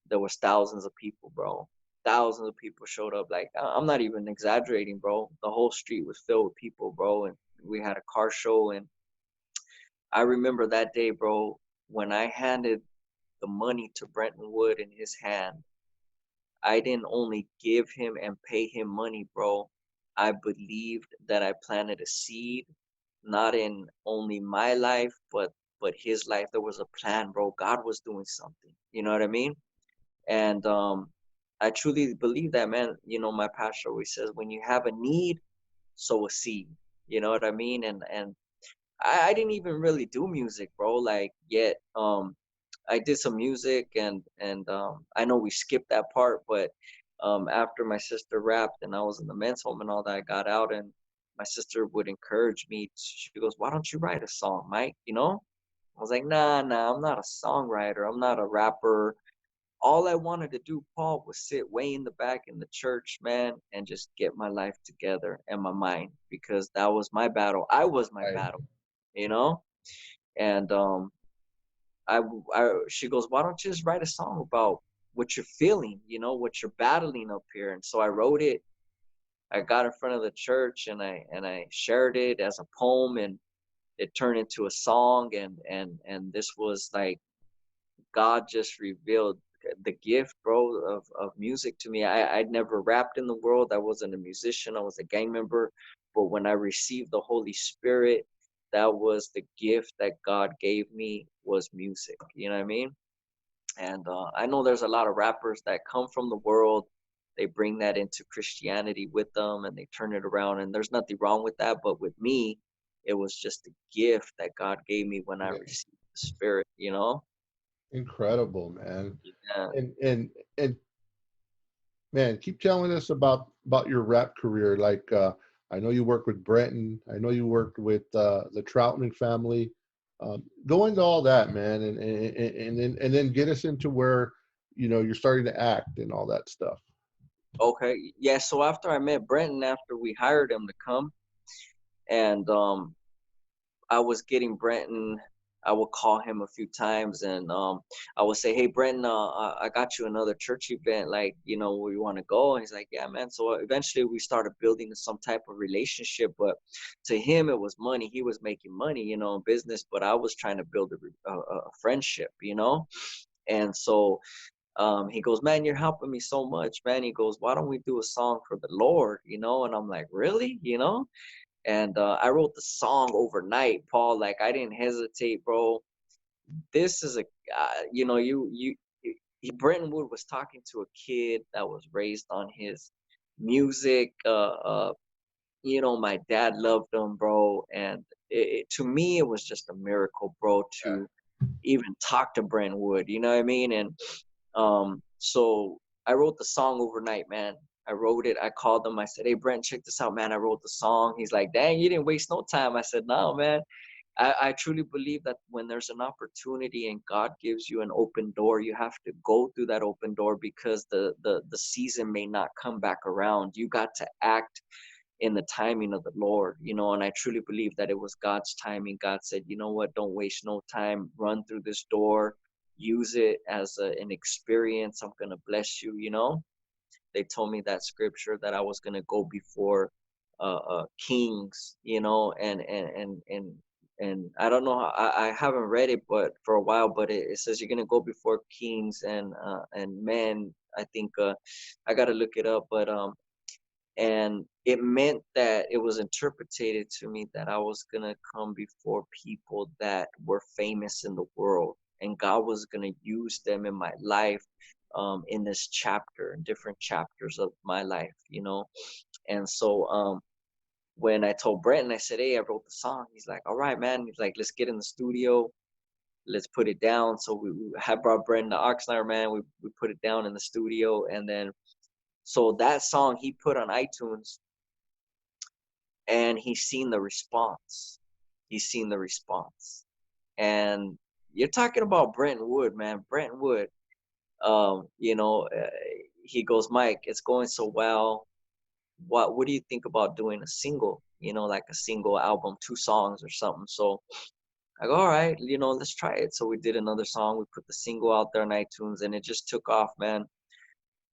S2: there was thousands of people, bro. Thousands of people showed up. Like, I'm not even exaggerating, bro. The whole street was filled with people, bro. And we had a car show. And I remember that day, bro, when I handed the money to Brenton Wood in his hand, I didn't only give him and pay him money, bro. I believed that I planted a seed, not in only my life, but his life. There was a plan, bro. God was doing something. You know what I mean? And I truly believe that, man. You know, my pastor always says, when you have a need, sow a seed. You know what I mean? And I didn't even really do music, bro. Like yet, I did some music, and I know we skipped that part, but after my sister rapped and I was in the men's home and all that, I got out, and my sister would encourage me. She goes, "Why don't you write a song, Mike?" You know? I was like, nah, I'm not a songwriter. I'm not a rapper. All I wanted to do, Paul, was sit way in the back in the church, man, and just get my life together and my mind, because that was my battle. I was my
S1: Right.
S2: battle, you know? And she goes, why don't you just write a song about what you're feeling, you know, what you're battling up here? And so I wrote it. I got in front of the church and I shared it as a poem, and it turned into a song. And this was like, God just revealed the gift, bro, of music to me. I'd never rapped in the world. I wasn't a musician. I was a gang member. But when I received the Holy Spirit, that was the gift that God gave me, was music. You know what I mean? And I know there's a lot of rappers that come from the world. They bring that into Christianity with them and they turn it around. And there's nothing wrong with that. But with me, it was just a gift that God gave me when I
S1: Yeah.
S2: received the Spirit, you know?
S1: Incredible, man.
S2: Yeah.
S1: And man, keep telling us about your rap career. Like I know you worked with Brenton. I know you worked with the Troutman family. Go into all that, man, and then get us into where you're starting to act and all that stuff.
S2: Okay. Yeah. So after I met Brenton, after we hired him to come, and I was getting Brenton. I would call him a few times, and I would say, "Hey, Brenton, I got you another church event. Like, you know, where you want to go?" And he's like, "Yeah, man." So eventually, we started building some type of relationship. But to him, it was money. He was making money, you know, in business. But I was trying to build a friendship, you know. And so he goes, "Man, you're helping me so much, man." He goes, "Why don't we do a song for the Lord?" You know, and I'm like, "Really?" You know. And I wrote the song overnight, Paul. Like, I didn't hesitate, bro. This is a, you know, Brenton Wood was talking to a kid that was raised on his music. You know, my dad loved him, bro. And to me, it was just a miracle, bro, to even talk to Brenton Wood. You know what I mean? And so I wrote the song overnight, man. I wrote it. I called him. I said, "Hey, Brent, check this out, man. I wrote the song." He's like, "Dang, you didn't waste no time." I said, "No, man. I truly believe that when there's an opportunity and God gives you an open door, you have to go through that open door, because the season may not come back around. You got to act in the timing of the Lord, you know." And I truly believe that it was God's timing. God said, "You know what? Don't waste no time. Run through this door. Use it as an experience. I'm going to bless you," you know. They told me that scripture that I was going to go before kings, you know, and I don't know how, I haven't read it, but for a while, but it says you're going to go before kings and men. I think I got to look it up, but and it meant that it was interpreted to me that I was going to come before people that were famous in the world, and God was going to use them in my life, in this chapter, in different chapters of my life, you know. And so when I told Brenton, I said, "Hey, I wrote the song." He's like, "All right, man." He's like, "Let's get in the studio. Let's put it down." So we had brought Brenton to Oxnard, man. We put it down in the studio, and then so that song he put on iTunes, and he's seen the response. He's seen the response. And you're talking about Brenton Wood, man. Brenton Wood, you know, he goes, "Mike, it's going so well. What do you think about doing a single, you know, like a single album, 2 songs or something?" So I go, "All right, you know, let's try it." So we did another song. We put the single out there on iTunes, and it just took off, man.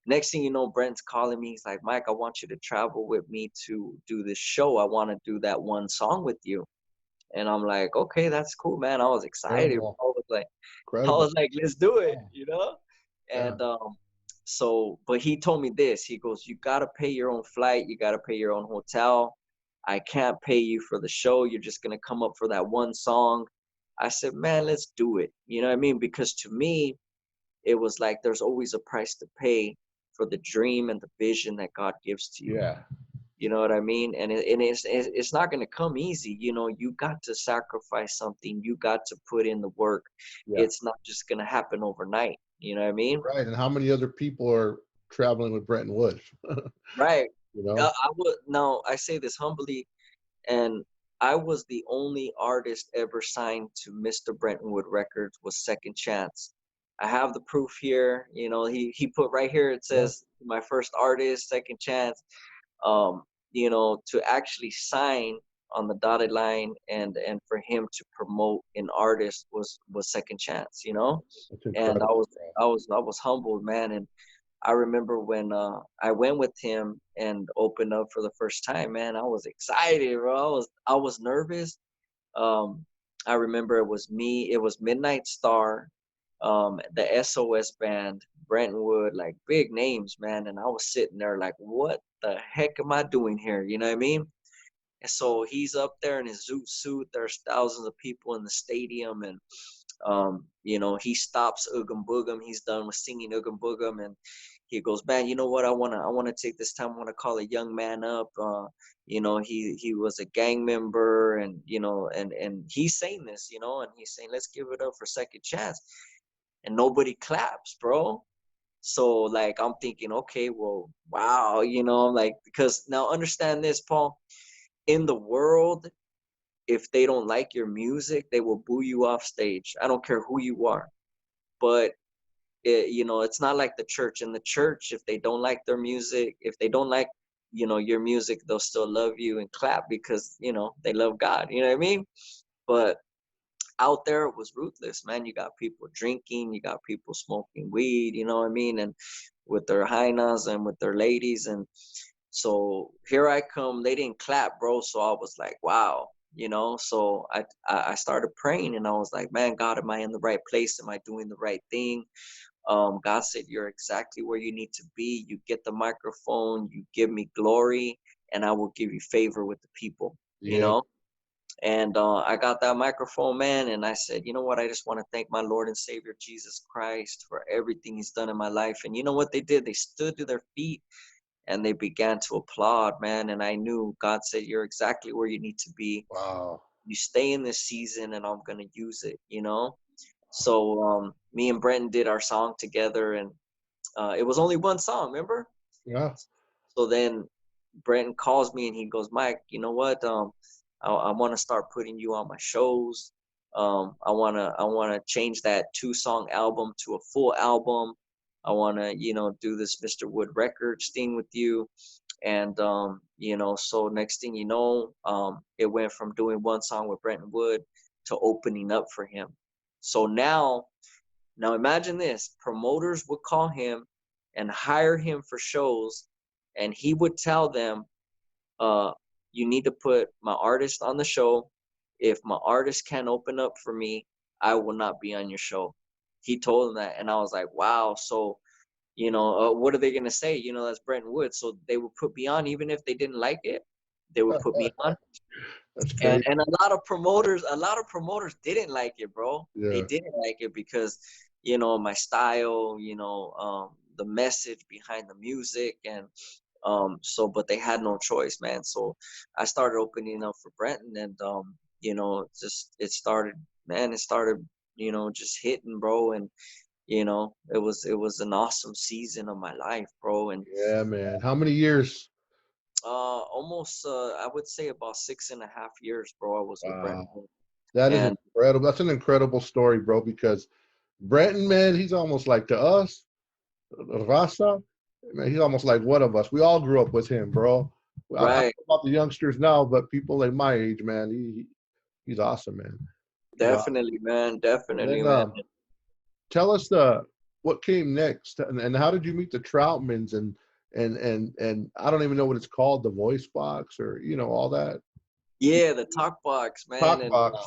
S2: Next thing you know, Brent's calling me. He's like, "Mike, I want you to travel with me to do this show. I want to do that one song with you." And I'm like, "Okay, that's cool, man." I was excited.
S1: Incredible.
S2: I
S1: Incredible.
S2: was like, "Let's do it," you know?
S1: Yeah.
S2: And so, but he told me this. He goes, "You gotta pay your own flight. You gotta pay your own hotel. I can't pay you for the show. You're just gonna come up for that one song." I said, "Man, let's do it." You know what I mean? Because to me, it was like there's always a price to pay for the dream and the vision that God gives to you.
S1: Yeah.
S2: You know what I mean? And it's not going to come easy. You know, you got to sacrifice something. You got to put in the work.
S1: Yeah.
S2: It's not just going to happen overnight. You know what I mean?
S1: Right. And how many other people are traveling with Brenton Wood?
S2: Right.
S1: You know?
S2: I say this humbly, and I was the only artist ever signed to Mr. Brenton Wood Records was Second Chance. I have the proof here. You know, he put right here, it says my first artist, Second Chance. You know, to actually sign on the dotted line and for him to promote an artist was Second Chance, you know.
S1: That's
S2: And
S1: incredible.
S2: I was humbled, man. And I remember when I went with him and opened up for the first time, man, I was excited, bro. I was nervous. I remember it was me, it was Midnight Star, the SOS band, Brenton Wood, like big names, man. And I was sitting there like, what the heck am I doing here? You know what I mean? And so he's up there in his zoot suit. There's thousands of people in the stadium, and you know, he stops Oogum Boogum. He's done with singing Oogum Boogum, and he goes, man, you know what? I wanna take this time. I wanna call a young man up. You know, he was a gang member, and you know, and he's saying this, you know, and he's saying, let's give it up for Second Chance, and nobody claps, bro. So like I'm thinking, okay, well, wow, you know, like, because now understand this, Paul, in the world, if they don't like your music, they will boo you off stage. I don't care who you are. But you know, it's not like the church. In the church, if they don't like their music, if they don't like, you know, your music, they'll still love you and clap because, you know, they love God. You know what I mean? But out there it was ruthless, man. You got people drinking, you got people smoking weed, you know what I mean, and with their hyenas and with their ladies. And so here I come, they didn't clap, bro. So I was like, wow, you know. So I started praying, and I was like, man, God, am I in the right place? Am I doing the right thing? God said, you're exactly where you need to be. You get the microphone, you give me glory, and I will give you favor with the people, you
S1: Yeah.
S2: know. And I got that microphone, man, and I said, you know what? I just want to thank my Lord and Savior Jesus Christ for everything he's done in my life. And you know what they did? They stood to their feet and they began to applaud, man. And I knew God said, you're exactly where you need to be.
S1: Wow.
S2: You stay in this season and I'm going to use it, you know? So me and Brenton did our song together, and it was only one song, remember?
S1: Yeah.
S2: So then Brenton calls me and he goes, Mike, you know what? I want to start putting you on my shows. I wanna change that 2-song album to a full album. I wanna, you know, do this Mr. Wood Records thing with you. And you know, so next thing you know, it went from doing one song with Brenton Wood to opening up for him. So now imagine this: promoters would call him and hire him for shows, and he would tell them, you need to put my artist on the show. If my artist can't open up for me, I will not be on your show. He told them that, and I was like, wow. So, you know, what are they gonna say? You know, that's Brenton Wood. So they would put me on, even if they didn't like it. They would put me on.
S1: That's
S2: And
S1: crazy.
S2: a lot of promoters didn't like it, bro. They
S1: Yeah.
S2: didn't like it because, you know, my style, you know, the message behind the music, and so, but they had no choice, man. So I started opening up for Brenton, and you know, just it started, man. It started, you know, just hitting, bro. And you know, it was an awesome season of my life, bro. And
S1: Yeah, man. How many years?
S2: almost I would say about 6.5 years, bro. I was with
S1: Wow.
S2: Brenton.
S1: That is
S2: And
S1: incredible. That's an incredible story, bro, because Brenton, man, he's almost like to us, Rasa, man, he's almost like one of us. We all grew up with him, bro. I don't
S2: right,
S1: know about the youngsters now, but people like my age, man, he's awesome, man. He's awesome.
S2: definitely, man,
S1: And
S2: definitely,
S1: then
S2: man.
S1: tell us what came next, and how did you meet the Troutmans, and I don't even know what it's called, the voice box, or you know, all that.
S2: Yeah, the talk box, man.
S1: Talk
S2: And
S1: box.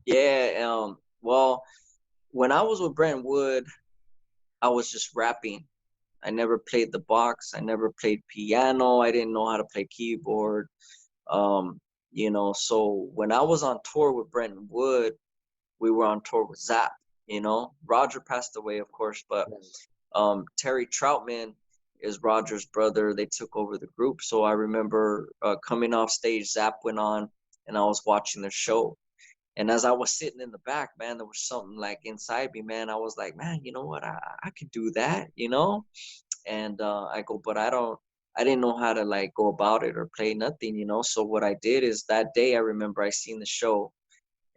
S2: yeah, well, when I was with Brent Wood, I was just rapping. I never played the box. I never played piano. I didn't know how to play keyboard. You know, so when I was on tour with Brenton Wood, we were on tour with Zap, you know. Roger passed away, of course, but Terry Troutman is Roger's brother. They took over the group. So I remember coming off stage, Zap went on, and I was watching the show. And as I was sitting in the back, man, there was something like inside me, man. I was like, man, you know what? I could do that, you know? And I go, but I didn't know how to like go about it or play nothing, you know? So what I did is that day, I remember I seen the show,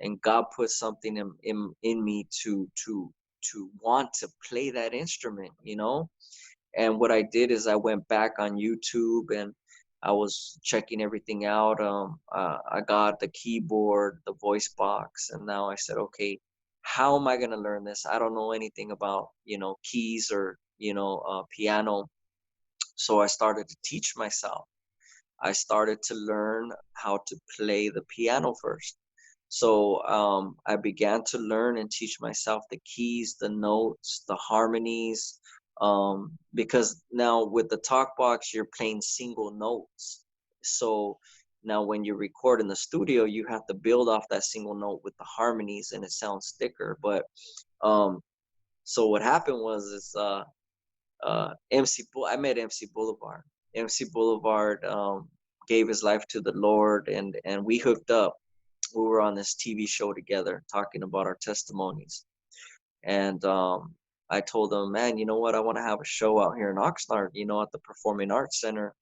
S2: and God put something in me to want to play that instrument, you know? And what I did is I went back on YouTube and I was checking everything out. I got the keyboard, the voice box, and now I said, okay, how am I gonna learn this? I don't know anything about, you know, keys or, you know, piano. So I started to teach myself. I started to learn how to play the piano first. So I began to learn and teach myself the keys, the notes, the harmonies, because now with the talk box, you're playing single notes. So now when you record in the studio, you have to build off that single note with the harmonies, and it sounds thicker. But so what happened was I met MC Boulevard. MC Boulevard gave his life to the Lord, and we hooked up. We were on this TV show together talking about our testimonies. And I told him, man, you know what? I want to have a show out here in Oxnard, you know, at the Performing Arts Center.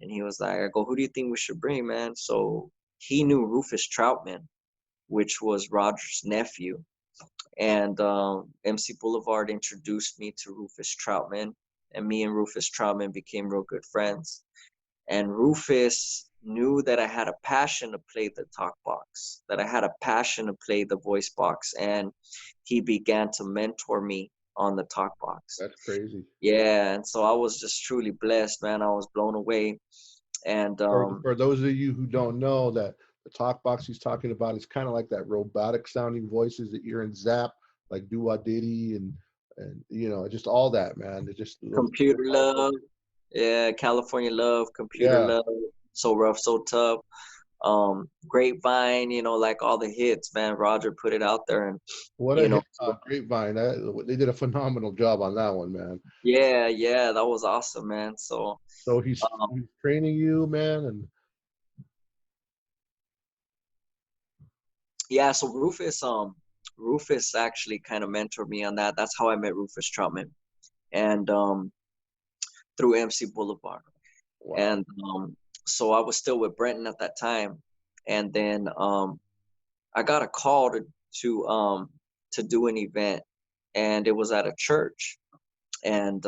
S2: And he was like, I go, who do you think we should bring, man? So he knew Rufus Troutman, which was Roger's nephew. And MC Boulevard introduced me to Rufus Troutman. And me and Rufus Troutman became real good friends. And Rufus knew that I had a passion to play the talk box, that I had a passion to play the voice box, and he began to mentor me on the talk box.
S1: That's crazy.
S2: Yeah, and so I was just truly blessed, man. I was blown away. And
S1: For those of you who don't know, that the talk box he's talking about is kind of like that robotic sounding voices that you're in Zap, like Doo Diddy and you know, just all that, man. It just
S2: Computer Love, yeah, California Love, Computer Love, So Rough, So Tough, Grapevine, you know, like all the hits, man. Roger put it out there, and
S1: what
S2: you
S1: a
S2: know,
S1: Grapevine. They did a phenomenal job on that one, man.
S2: yeah, that was awesome, man. So
S1: he's training you, man, and
S2: yeah, so Rufus actually kind of mentored me on that. That's how I met Rufus Troutman, and through MC Boulevard.
S1: wow.
S2: And so I was still with Brenton at that time, and then I got a call to do an event, and it was at a church. And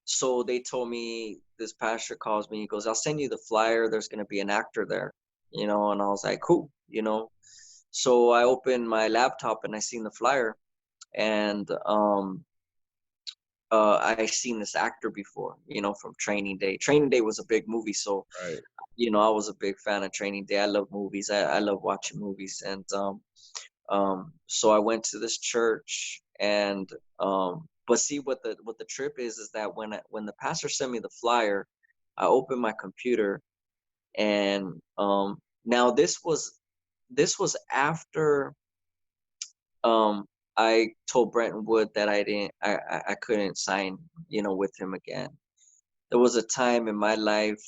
S2: so they told me, this pastor calls me, he goes, I'll send you the flyer, there's going to be an actor there, you know. And I was like, cool, you know. So I opened my laptop and I seen the flyer, and I seen this actor before, you know, from Training Day. Training Day was a big movie, so
S1: Right.
S2: you know, I was a big fan of Training Day. I love movies. I love watching movies. And so I went to this church, and but see, what the trip is that when the pastor sent me the flyer, I opened my computer, and now this was after I told Brenton Wood that I couldn't sign, you know, with him again. There was a time in my life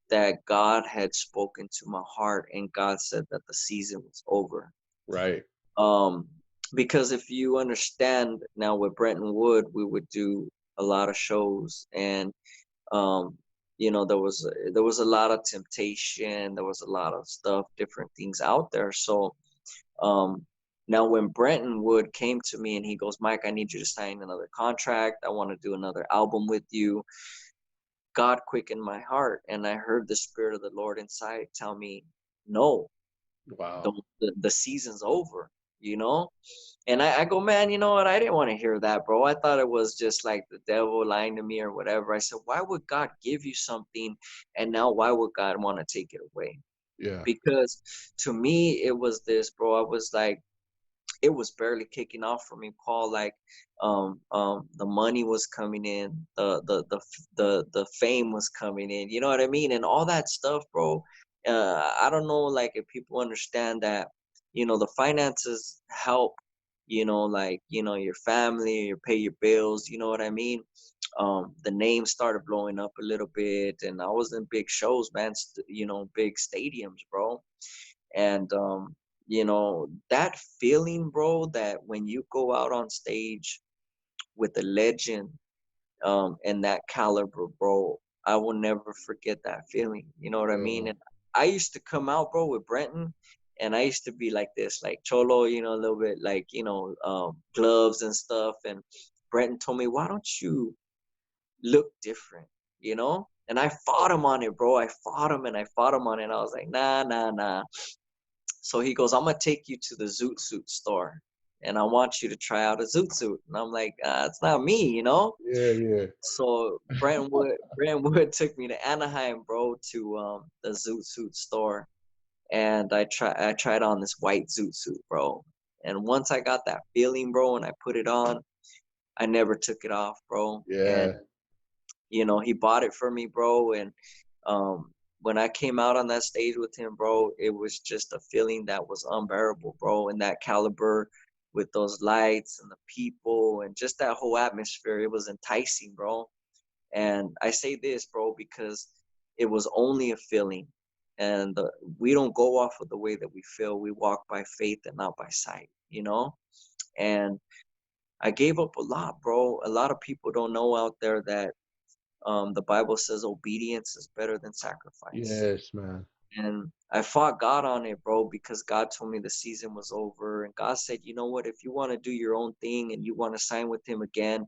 S2: that God had spoken to my heart, and God said that the season was over.
S1: Right.
S2: Because if you understand now, with Brenton Wood, we would do a lot of shows, and you know, there was a lot of temptation, there was a lot of stuff, different things out there. So now when Brenton Wood came to me and he goes, Mike, I need you to sign another contract, I want to do another album with you, God quickened my heart, and I heard the Spirit of the Lord inside tell me, no,
S1: wow,
S2: the season's over, you know. And I go, man, you know what? I didn't want to hear that, bro. I thought it was just like the devil lying to me or whatever. I said, why would God give you something, and now why would God want to take it away?
S1: Yeah.
S2: Because to me, it was this, bro. I was like, it was barely kicking off for me, Paul. Like, the money was coming in, the fame was coming in. You know what I mean? And all that stuff, bro. I don't know, like, if people understand that, you know, the finances help, you know, like, you know, your family, you pay your bills. You know what I mean? the name started blowing up a little bit, and I was in big shows, man, big stadiums, bro. And that feeling, bro, that when you go out on stage with a legend, and that caliber, bro, I will never forget that feeling. You know what I mean?
S1: Yeah.
S2: And I used to come out, bro, with Brenton, and I used to be like this, like cholo, a little bit like, gloves and stuff. And Brenton told me, why don't you look different, And I fought him on it, bro. I fought him and I fought him on it. And I was like, nah, nah, nah. So he goes, I'm gonna take you to the zoot suit store, and I want you to try out a zoot suit. And I'm like, it's not me.
S1: Yeah, yeah.
S2: So Brentwood took me to Anaheim, bro, to the zoot suit store, and I tried on this white zoot suit, bro. And once I got that feeling, bro, and I put it on, I never took it off, bro. And
S1: Yeah.
S2: he bought it for me, bro. And when I came out on that stage with him, bro, it was just a feeling that was unbearable, bro. And that caliber with those lights and the people and just that whole atmosphere, it was enticing, bro. And I say this, bro, because it was only a feeling. And we don't go off of the way that we feel. We walk by faith and not by sight. And I gave up a lot, bro. A lot of people don't know out there that the Bible says obedience is better than sacrifice.
S1: Yes, man.
S2: And I fought God on it, bro, because God told me the season was over. And God said, you know what, if you want to do your own thing and you want to sign with him again,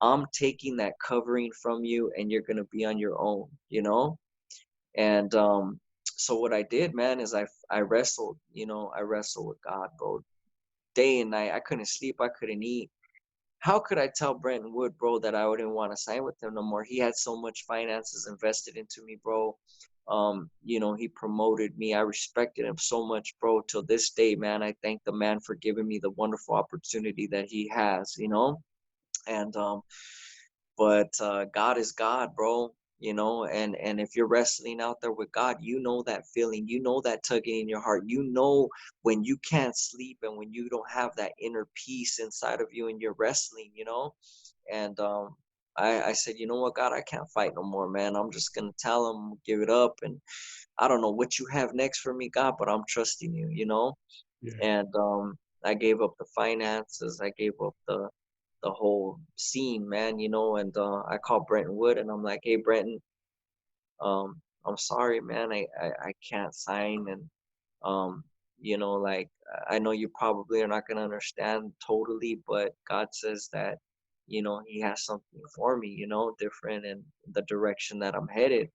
S2: I'm taking that covering from you and you're going to be on your own. And so what I did, man, is I wrestled, I wrestled with God, bro, day and night. I couldn't sleep. I couldn't eat. How could I tell Brenton Wood, bro, that I wouldn't want to sign with him no more? He had so much finances invested into me, bro. He promoted me. I respected him so much, bro. Till this day, man, I thank the man for giving me the wonderful opportunity that he has. And but God is God, bro. And if you're wrestling out there with God, you know that feeling, that tugging in your heart, when you can't sleep and when you don't have that inner peace inside of you and you're wrestling. And I said, you know what, God, I can't fight no more, man. I'm just gonna tell him, give it up, and I don't know what you have next for me, God, but I'm trusting you.
S1: Yeah.
S2: And I gave up the finances, I gave up the whole scene, man, and I called Brenton Wood and I'm like, hey, Brenton, I'm sorry, man, I can't sign. And like, I know you probably are not going to understand totally, but God says that he has something for me, different in the direction that I'm headed.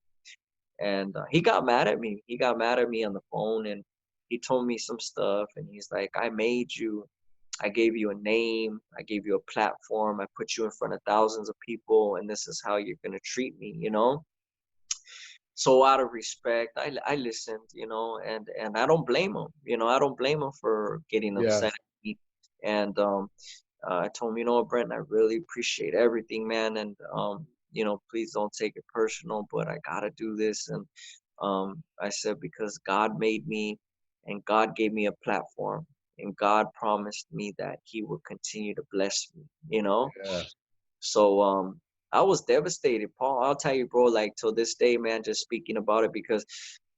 S2: And he got mad at me. He got mad at me on the phone, and he told me some stuff, and he's like, I made you, I gave you a name, I gave you a platform, I put you in front of thousands of people, and this is how you're gonna treat me. So out of respect, I listened, and I don't blame him, I don't blame him for getting
S1: Yeah.
S2: upset at me. And I told him, Brent, I really appreciate everything, man, and please don't take it personal, but I gotta do this. And I said, because God made me, and God gave me a platform, and God promised me that he will continue to bless me.
S1: Yeah.
S2: So I was devastated, Paul. I'll tell you, bro, like till this day, man, just speaking about it, because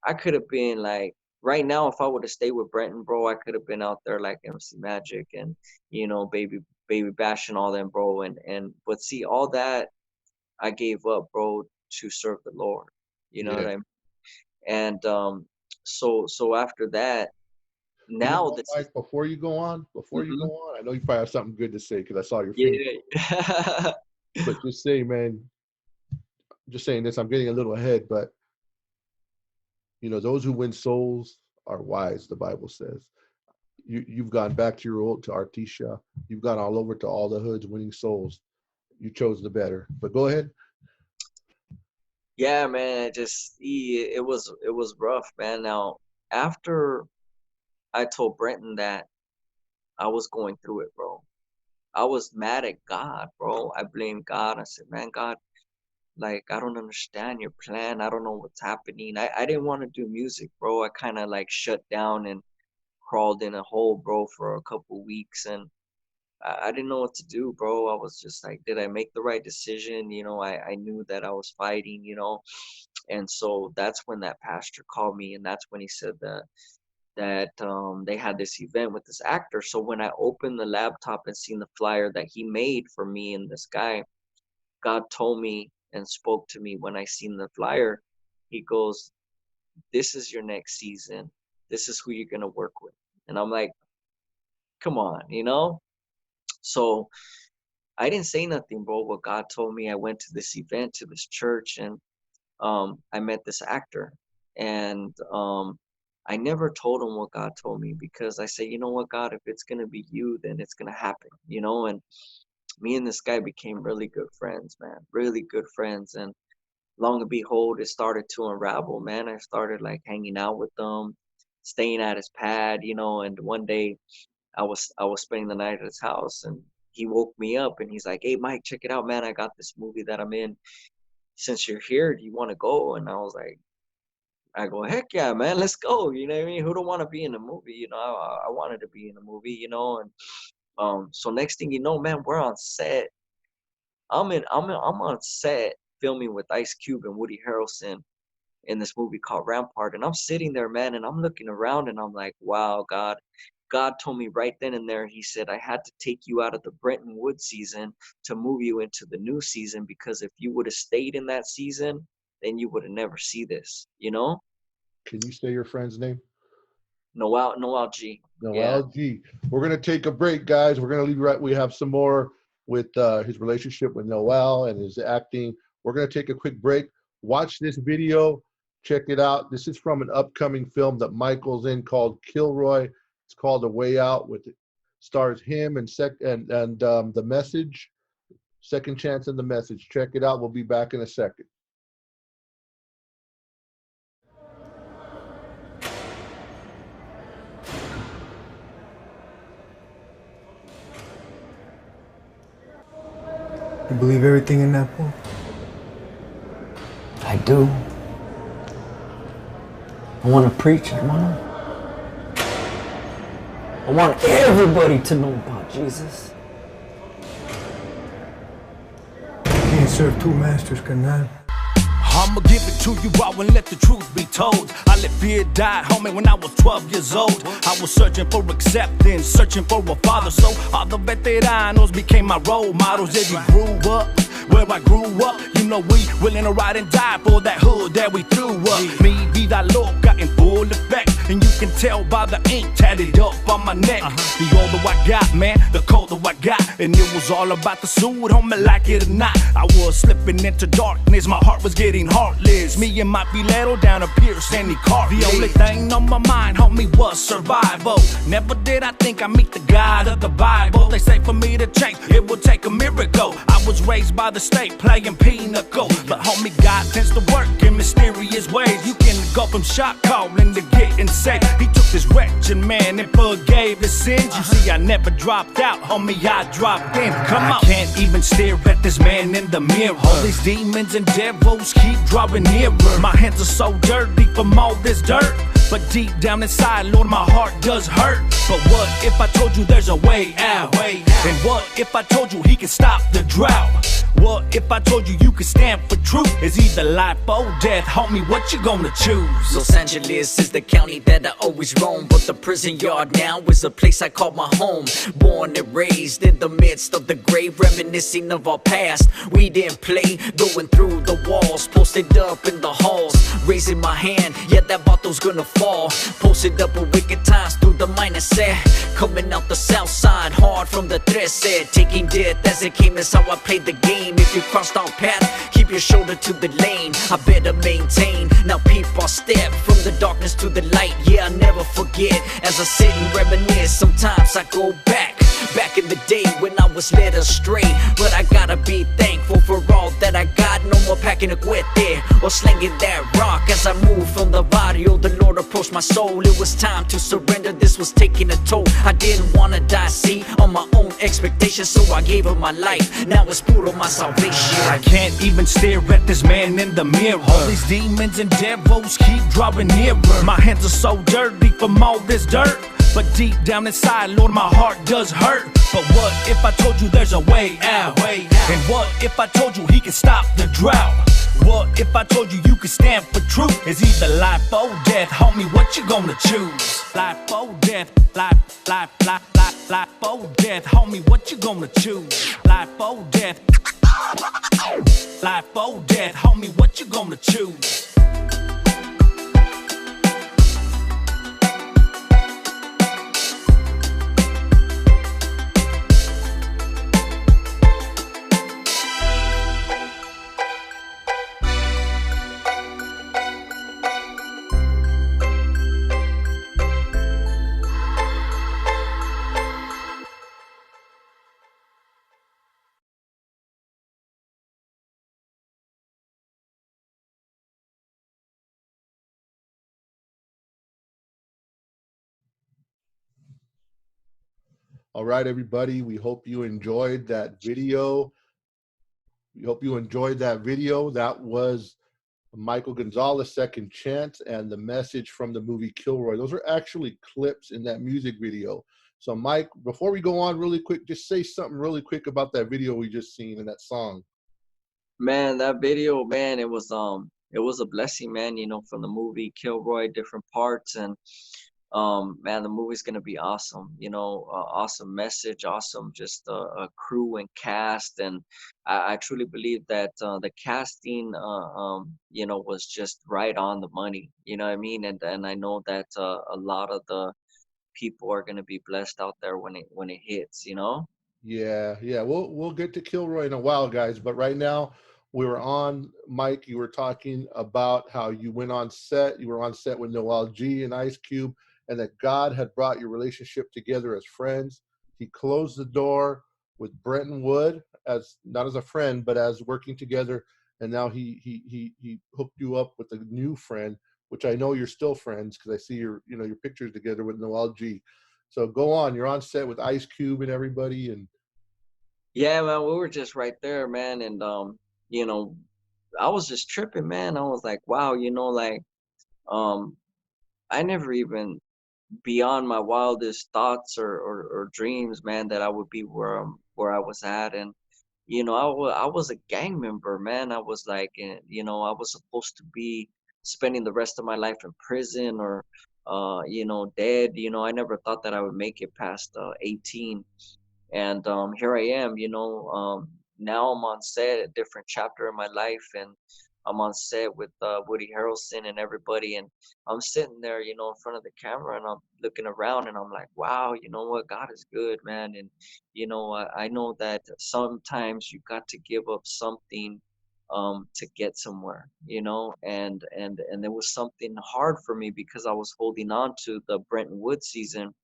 S2: I could have been like, right now, if I would have stayed with Brenton, bro, I could have been out there like MC Magic and, baby Bash and all them, bro. But see, all that I gave up, bro, to serve the Lord. You know
S1: Yeah.
S2: what I mean? And so after that,
S1: You know
S2: now
S1: what,
S2: this is,
S1: Mike, before you go on,
S2: Mhm.
S1: I know you probably have something good to say because I saw your face.
S2: Yeah.
S1: But just say, man, just saying this, I'm getting a little ahead, but those who win souls are wise, the Bible says. You've gone back to your old, to Artesia. You've gone all over to all the hoods winning souls. You chose the better. But go ahead.
S2: Yeah, man, it was rough, man. Now, after I told Brenton that I was going through it, bro, I was mad at God, bro. I blamed God. I said, man, God, like, I don't understand your plan. I don't know what's happening. I didn't want to do music, bro. I kind of like shut down and crawled in a hole, bro, for a couple weeks. And I didn't know what to do, bro. I was just like, did I make the right decision? You know, I knew that I was fighting, you know. And so that's when that pastor called me, and that's when he said that they had this event with this actor. So when I opened the laptop and seen the flyer that he made for me and this guy, God told me and spoke to me when I seen the flyer. He goes, this is your next season. This is who you're going to work with. And I'm like, come on, you know? So I didn't say nothing, bro. What God told me, I went to this event, to this church, and I met this actor. And I never told him what God told me, because I said, you know what, God, if it's going to be you, then it's going to happen, you know? And me and this guy became really good friends, man, really good friends. And long and behold, it started to unravel, man. I started like hanging out with them, staying at his pad, you know. And one day I was spending the night at his house, and he woke me up and he's like, hey, Mike, check it out, man. I got this movie that I'm in. Since you're here, do you want to go? And I go, heck yeah, man, let's go. You know what I mean? Who don't want to be in a movie? You know, I wanted to be in a movie, you know. And so next thing you know, man, we're on set. I'm on set filming with Ice Cube and Woody Harrelson in this movie called Rampart. And I'm sitting there, man, and I'm looking around and I'm like, wow, God. God told me right then and there, he said, I had to take you out of the Brenton Wood season to move you into the new season, because if you would have stayed in that season, then you would have never see this, you know?
S1: Can you say your friend's name?
S2: Noel G.
S1: Noel
S2: Yeah.
S1: G. We're going to take a break, guys. We're going to leave right. We have some more with his relationship with Noel and his acting. We're going to take a quick break. Watch this video. Check it out. This is from an upcoming film that Michael's in called Kilroy. It's called A Way Out. Stars him and The Message, Second Chance and The Message. Check it out. We'll be back in a second.
S7: You believe everything in that book?
S3: I do. I want to preach. I want everybody to know about Jesus.
S7: You can't serve two masters, carnal.
S8: I'ma give it to you all and let the truth be told. I let fear die, homie, when I was 12 years old. I was searching for acceptance, searching for a father. So all the veteranos became my role models. As we grew up, where I grew up, you know we willing to ride and die for that hood that we threw up. Me, vida loca in full effect, and you can tell by the ink tatted up on my neck. The older I got, man, the colder I got. And it was all about the suit, homie, like it or not. I was slipping into darkness, my heart was getting heartless. Me and my filero down a Pierce and cart. The only thing on my mind, homie, was survival. Never did I think I'd meet the God of the Bible. They say for me to change, it would take a miracle. I was raised by the state playing pinochle, but homie, God tends to work in mysterious ways. You can go from shot calling to getting saved. He took this wretched man and forgave his sins. You see, I never dropped out, homie, I dropped in. Come on. I can't even stare at this man in the mirror. All these demons and devils keep drawing nearer. My hands are so dirty from all this dirt, but deep down inside, Lord, my heart does hurt. But what if I told you there's a way out? And what if I told you he can stop the drought? What if I told you you could stand for truth? It's either life or death, homie, what you gonna choose?
S9: Los Angeles is the county that I always roam, but the prison yard now is a place I call my home. Born and raised in the midst of the grave, reminiscing of our past. We didn't play, going through the walls, posted up in the halls, raising my hand, yeah, that botto's gonna fall. Posted up with wicked times through the mindset, coming out the south side, hard from the 13, taking death as it came, is how I played the game. If you crossed our path, keep your shoulder to the lane, I better maintain. Now peep our step from the darkness to the light, yeah, I never forget. As I sit and reminisce, sometimes I go back in the day when I was led astray. But I gotta be thankful for all that I got. No more packing a cuete or slinging that rock. As I moved from the barrio, the Lord approached my soul. It was time to surrender, this was taking a toll. I didn't wanna die, see, on my own expectations, so I gave up my life. Now it's puro my salvation.
S8: I can't even stare at this man in the mirror. All these demons and devils keep drawing nearer. My hands are so dirty from all this dirt, But deep down inside, Lord, my heart does hurt. But what if I told you there's a way out? And what if I told you he can stop the drought? What if I told you you could stand for truth? It's either life or death, homie, what you gonna choose? Life or death, life or death, homie, what you gonna choose? Life or death, life or death, homie, what you gonna choose?
S1: All right, everybody. We hope you enjoyed that video. We hope you enjoyed that video. That was Michael Gonzalez, Second Chance, and the message from the movie Kilroy. Those are actually clips in that music video. So, Mike, before we go on really quick, just say something really quick about that video we just seen and that song.
S2: Man, that video, man, it was a blessing, man, you know, from the movie Kilroy, different parts. And man, the movie's gonna be awesome, you know, awesome message, awesome just a crew and cast. And I truly believe that the casting you know, was just right on the money, you know what I mean? And I know that a lot of the people are gonna be blessed out there when it hits, you know.
S1: Yeah, yeah. We'll get to Kilroy in a while, guys. But right now, we were on, Mike. You were talking about how you went on set. You were on set with Noel G and Ice Cube, and that God had brought your relationship together as friends. He closed the door with Brenton Wood as not as a friend, but as working together. And now he hooked you up with a new friend, which I know you're still friends because I see your pictures together with Noel G. So go on. You're on set with Ice Cube and everybody, and
S2: Yeah, man, we were just right there, man. And you know, I was just tripping, man. I was like, wow, you know, like um I never even beyond my wildest thoughts or dreams, man, that I would be where I was at. And you know, I was a gang member, man. I was like, you know, I was supposed to be spending the rest of my life in prison or you know, dead. You know, I never thought that I would make it past 18. And here I am, you know. Now I'm on set, a different chapter in my life, and I'm on set with Woody Harrelson and everybody. And I'm sitting there, you know, in front of the camera, and I'm looking around, and I'm like, wow, you know what, God is good, man. And you know, I know that sometimes you got to give up something to get somewhere, you know. And it was something hard for me because I was holding on to the Brenton Wood season.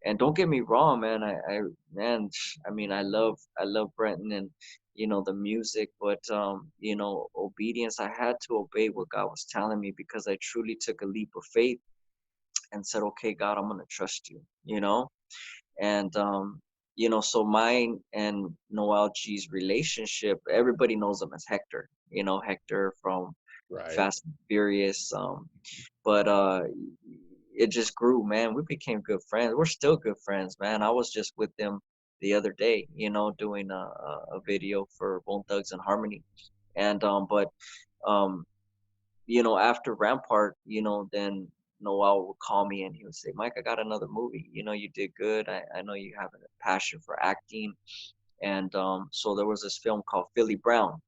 S2: And don't get me wrong, man. Man, I mean, I love Brenton and you know the music, but you know, obedience. I had to obey what God was telling me because I truly took a leap of faith and said, "Okay, God, I'm gonna trust you," you know. And you know, so mine and Noel G's relationship, everybody knows him as Hector. You know, Hector from
S1: right.
S2: Fast and Furious. But it just grew, man. We became good friends. We're still good friends, man. I was just with them the other day, you know, doing a video for Bone Thugs and Harmony. And but um you know, after Rampart, you know, then Noel would call me and he would say, Mike, I got another movie. You know, you did good. I know you have a passion for acting. And so there was this film called Philly Brown.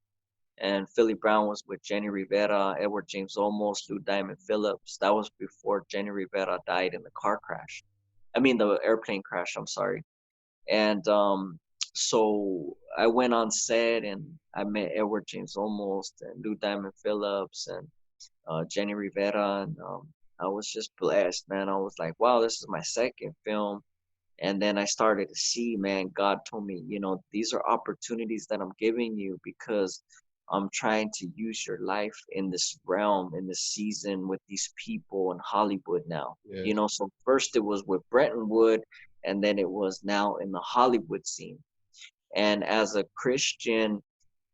S2: And Philly Brown was with Jenny Rivera, Edward James Olmos, Lou Diamond Phillips. That was before Jenny Rivera died in the car crash. I mean, the airplane crash, I'm sorry. And so I went on set and I met Edward James Olmos and Lou Diamond Phillips and Jenny Rivera. And I was just blessed, man. I was like, wow, this is my second film. And then I started to see, man, God told me, you know, these are opportunities that I'm giving you because I'm trying to use your life in this realm, in this season with these people in Hollywood now. You
S1: Yes.
S2: know, so first it was with Brenton Wood, and then it was now in the Hollywood scene. And as a Christian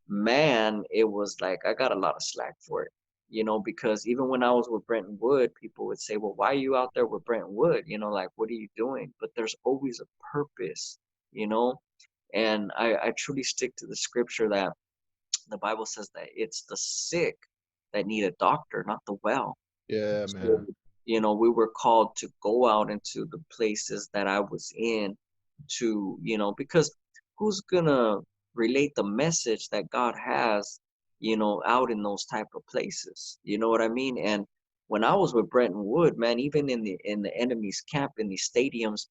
S2: man, it was like I got a lot of slack for it. you know, because even when I was with Brenton Wood, people would say, well, why are you out there with Brenton Wood? You know, like, what are you doing? But there's always a purpose, you know, and I truly stick to the scripture that the Bible says that it's the sick that need a doctor, not the well.
S1: Yeah,
S2: So,
S1: man.
S2: you know, we were called to go out into the places that I was in to, you know, because who's gonna relate the message that God has, you know, out in those type of places? You know what I mean? And when I was with Brenton Wood, man, even in the enemy's camp, in these stadiums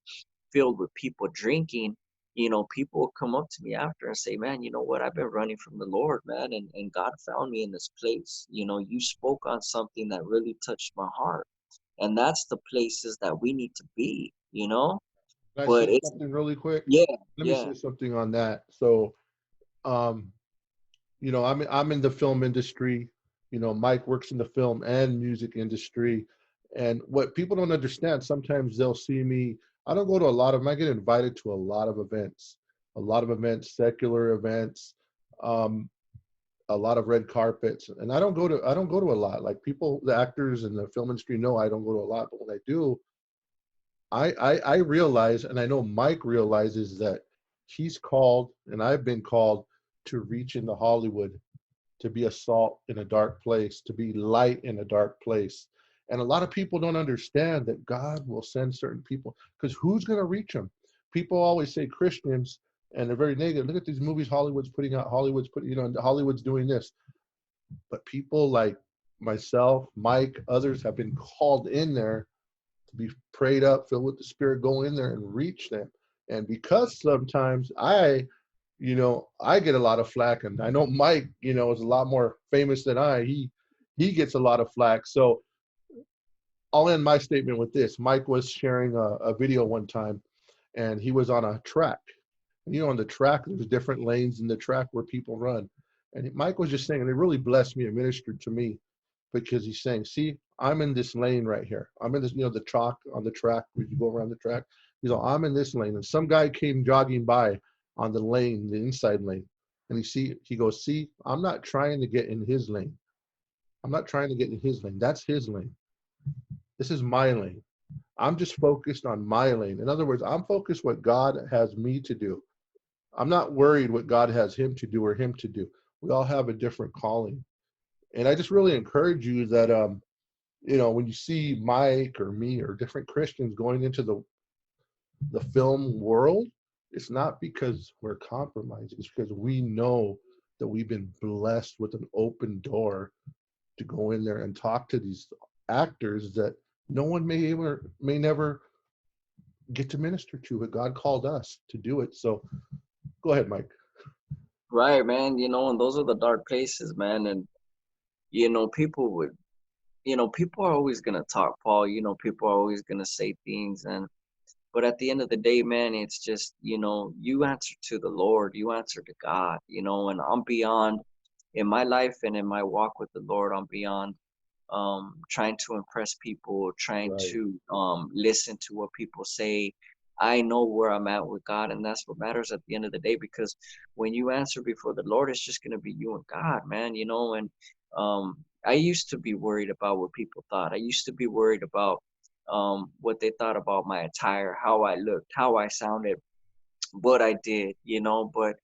S2: filled with people drinking, you know, people will come up to me after and say, man, you know what, I've been running from the Lord, man, and God found me in this place. You know, you spoke on something that really touched my heart. And that's the places that we need to be, you know?
S1: Can I
S2: But
S1: say
S2: it's,
S1: something really quick?
S2: yeah,
S1: Let me
S2: yeah,
S1: say something on that. So, um, you know, I'm in the film industry. You know, Mike works in the film and music industry. And what people don't understand, sometimes they'll see me. I don't go to a lot of them. I get invited to a lot of events, secular events, um, a lot of red carpets. And I don't go to a lot. Like people, the actors in the film industry know I don't go to a lot, but when I do, I realize, and I know Mike realizes that he's called, and I've been called to reach into Hollywood, to be a salt in a dark place, to be light in a dark place. And a lot of people don't understand that God will send certain people, because who's going to reach them? People always say Christians, and they're very negative. Look at these movies Hollywood's putting out. Hollywood's putting, you know, Hollywood's doing this. But people like myself, Mike, others have been called in there to be prayed up, filled with the Spirit, go in there and reach them. And because sometimes you know, I get a lot of flack, and I know Mike, you know, is a lot more famous than I. He gets a lot of flack. So I'll end my statement with this. Mike was sharing a video one time, and he was on a track. And you know, on the track, there's different lanes in the track where people run. And Mike was just saying, and it really blessed me and ministered to me, because he's saying, see, I'm in this lane right here. I'm in this, you know, the chalk on the track where you go around the track. He's like, I'm in this lane. And some guy came jogging by on the lane, the inside lane. And he goes, see, I'm not trying to get in his lane. I'm not trying to get in his lane. That's his lane. This is my lane. I'm just focused on my lane. In other words, I'm focused what God has me to do. I'm not worried what God has him to do or him to do. We all have a different calling. And I just really encourage you that, you know, when you see Mike or me or different Christians going into the film world, it's not because we're compromising. It's because we know that we've been blessed with an open door to go in there and talk to these actors that no one may never get to minister to, but God called us to do it. So go ahead, Mike.
S2: right, man. You know, and those are the dark places, man. And, you know, people would, you know, people are always going to talk, Paul. You know, people are always going to say things. But at the end of the day, man, it's just, you know, you answer to the Lord, you answer to God, you know, and I'm beyond in my life and in my walk with the Lord, I'm beyond trying to impress people, trying
S1: Right.
S2: to listen to what people say. I know where I'm at with God, and that's what matters at the end of the day, because when you answer before the Lord, it's just gonna be you and God, man, you know. And I used to be worried about what people thought. I used to be worried about what they thought about my attire, how I looked, how I sounded, what I did, you know. But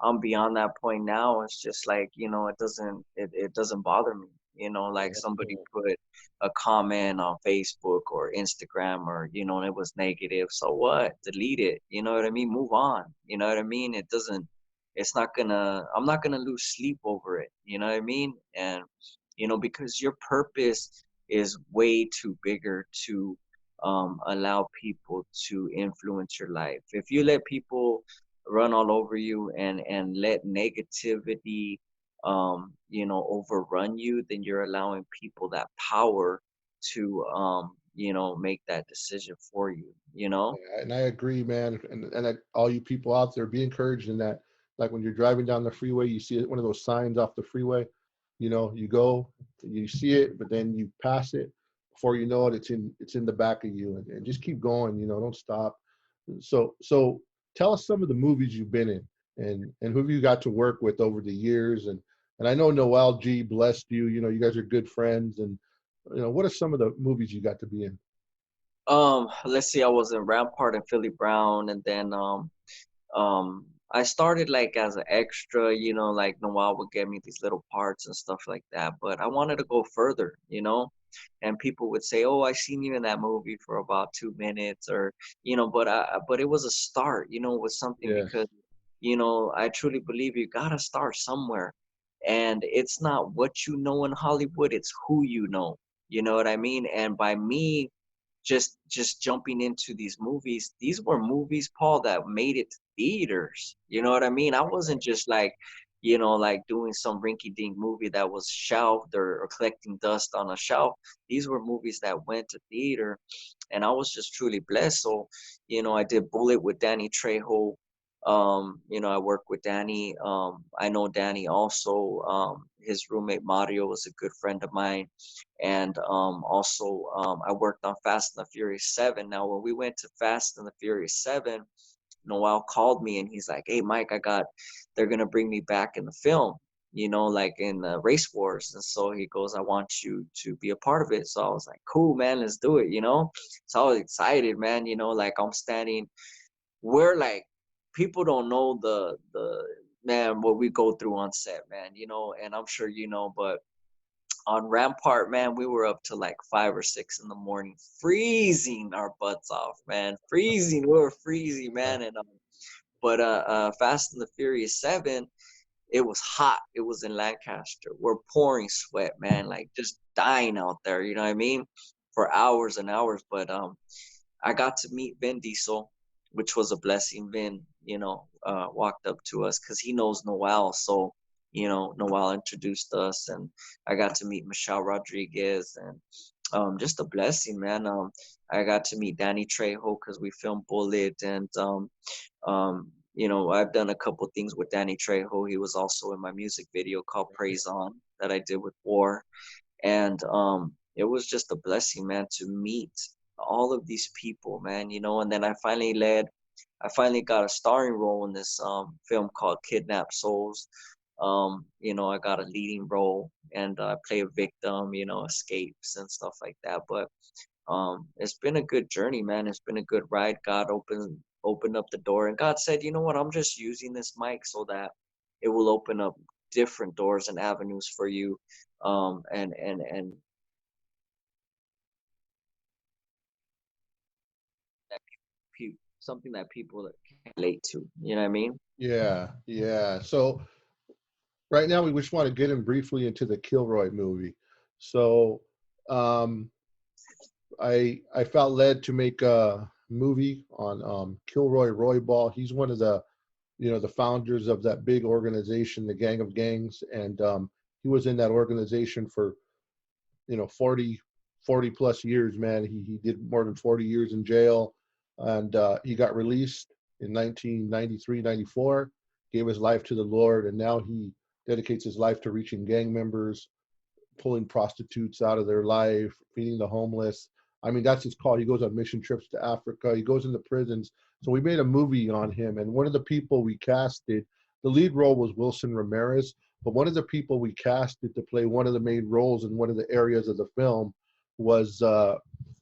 S2: I'm beyond that point now. It's just like, you know, it doesn't bother me, you know, like somebody put a comment on Facebook or Instagram, or, you know, and it was negative. So what? Delete it. You know what I mean? Move on. You know what I mean? It's not gonna, I'm not gonna lose sleep over it. You know what I mean? And, you know, because your purpose is way too bigger to allow people to influence your life. If you let people run all over you and let negativity you know, overrun you, then you're allowing people that power to you know, make that decision for you, you know.
S1: And I agree, man. All you people out there, be encouraged in that. Like when you're driving down the freeway, you see one of those signs off the freeway. You know, you go, you see it, but then you pass it. Before you know it, it's in the back of you, and just keep going. You know, don't stop. So tell us some of the movies you've been in, and who have you got to work with over the years, and And I know Noel G blessed you. You know, you guys are good friends. And you know, what are some of the movies you got to be in?
S2: Let's see, I was in Rampart and Philly Brown, and then I started like as an extra, you know, like Noel would give me these little parts and stuff like that. But I wanted to go further, you know, and people would say, "Oh, I seen you in that movie for about 2 minutes," or you know, but it was a start, you know, with something
S1: Yes.
S2: because, you know, I truly believe you gotta start somewhere, and it's not what you know in Hollywood, it's who you know. You know what I mean? And by me just jumping into these movies, these were movies, Paul, that made it to theaters. You know what I mean? I wasn't just like, you know, like doing some rinky dink movie that was shelved or collecting dust on a shelf. These were movies that went to theater, and I was just truly blessed. So, you know, I did Bullet with Danny Trejo. You know, I work with Danny. I know Danny also. His roommate Mario was a good friend of mine, and also I worked on Fast and the Furious 7. Now, when we went to Fast and the Furious 7, Noel called me and he's like, "Hey, Mike, they're gonna bring me back in the film, you know, like in the Race Wars." And so he goes, "I want you to be a part of it." So I was like, "Cool, man, let's do it," you know. So I was excited, man. You know, like I'm standing. We're like, people don't know the man what we go through on set, man. You know, and I'm sure you know, but on Rampart, man, we were up to like 5 or 6 in the morning, freezing our butts off, man. Freezing, we were freezing, man. And but Fast and the Furious 7, it was hot. It was in Lancaster. We're pouring sweat, man, like just dying out there. You know what I mean? For hours and hours. But I got to meet Vin Diesel, which was a blessing. Vin, you know, walked up to us because he knows Noel. So, you know, Noel introduced us, and I got to meet Michelle Rodriguez, and just a blessing, man. I got to meet Danny Trejo because we filmed Bullet, and you know, I've done a couple things with Danny Trejo. He was also in my music video called Praise On that I did with War, and it was just a blessing, man, to meet all of these people, man, you know. And then I finally got a starring role in this film called Kidnapped Souls. You know, I got a leading role, and I play a victim, you know, escapes and stuff like that. But it's been a good journey, man. It's been a good ride. God opened up the door, and God said, "You know what, I'm just using this mic so that it will open up different doors and avenues for you." And something that people can relate to. You know what I mean?
S1: Yeah, yeah. So right now we just want to get in briefly into the Kilroy movie. So um, I felt led to make a movie on Kilroy Roybal. He's one of the, you know, the founders of that big organization, the Gang of Gangs, and he was in that organization for, you know, 40 plus years, man. He did more than 40 years in jail, and he got released in 1993, 94, gave his life to the Lord, and now he dedicates his life to reaching gang members, pulling prostitutes out of their life, feeding the homeless. I mean, that's his call. He goes on mission trips to Africa. He goes into prisons. So we made a movie on him. And one of the people we casted, the lead role was Wilson Ramirez, but one of the people we casted to play one of the main roles in one of the areas of the film was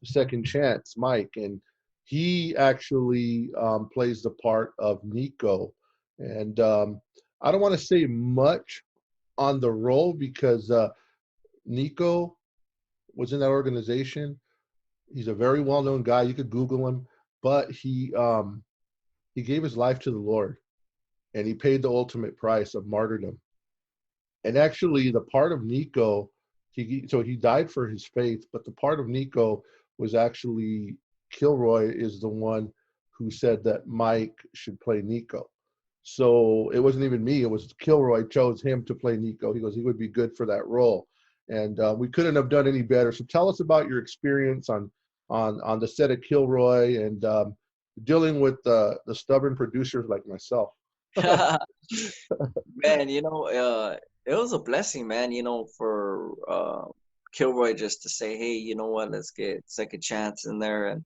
S1: Second Chance, Mike. And he actually plays the part of Nico. And I don't want to say much on the role because Nico was in that organization. He's a very well-known guy. You could Google him, but he gave his life to the Lord, and he paid the ultimate price of martyrdom. And actually, the part of Nico, he died for his faith, but the part of Nico was actually Kilroy is the one who said that Mike should play Nico. So it wasn't even me; it was Kilroy chose him to play Nico. He goes, he would be good for that role, and we couldn't have done any better. So tell us about your experience on the set of Kilroy and dealing with the stubborn producers like myself.
S2: Man, you know, it was a blessing, man, you know, for Kilroy just to say, "Hey, you know what, let's get Second Chance in there." And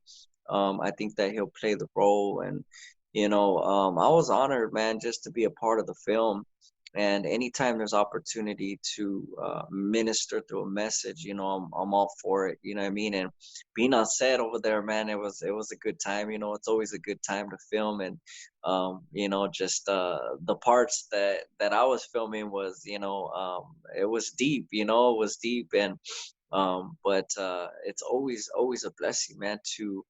S2: I think that he'll play the role. And, you know, I was honored, man, just to be a part of the film. And anytime there's opportunity to minister through a message, I'm all for it. You know what I mean? And being on set over there, man, it was a good time. It's always a good time to film, and just the parts that I was filming was, it was deep. It was deep, and but it's always a blessing, man, to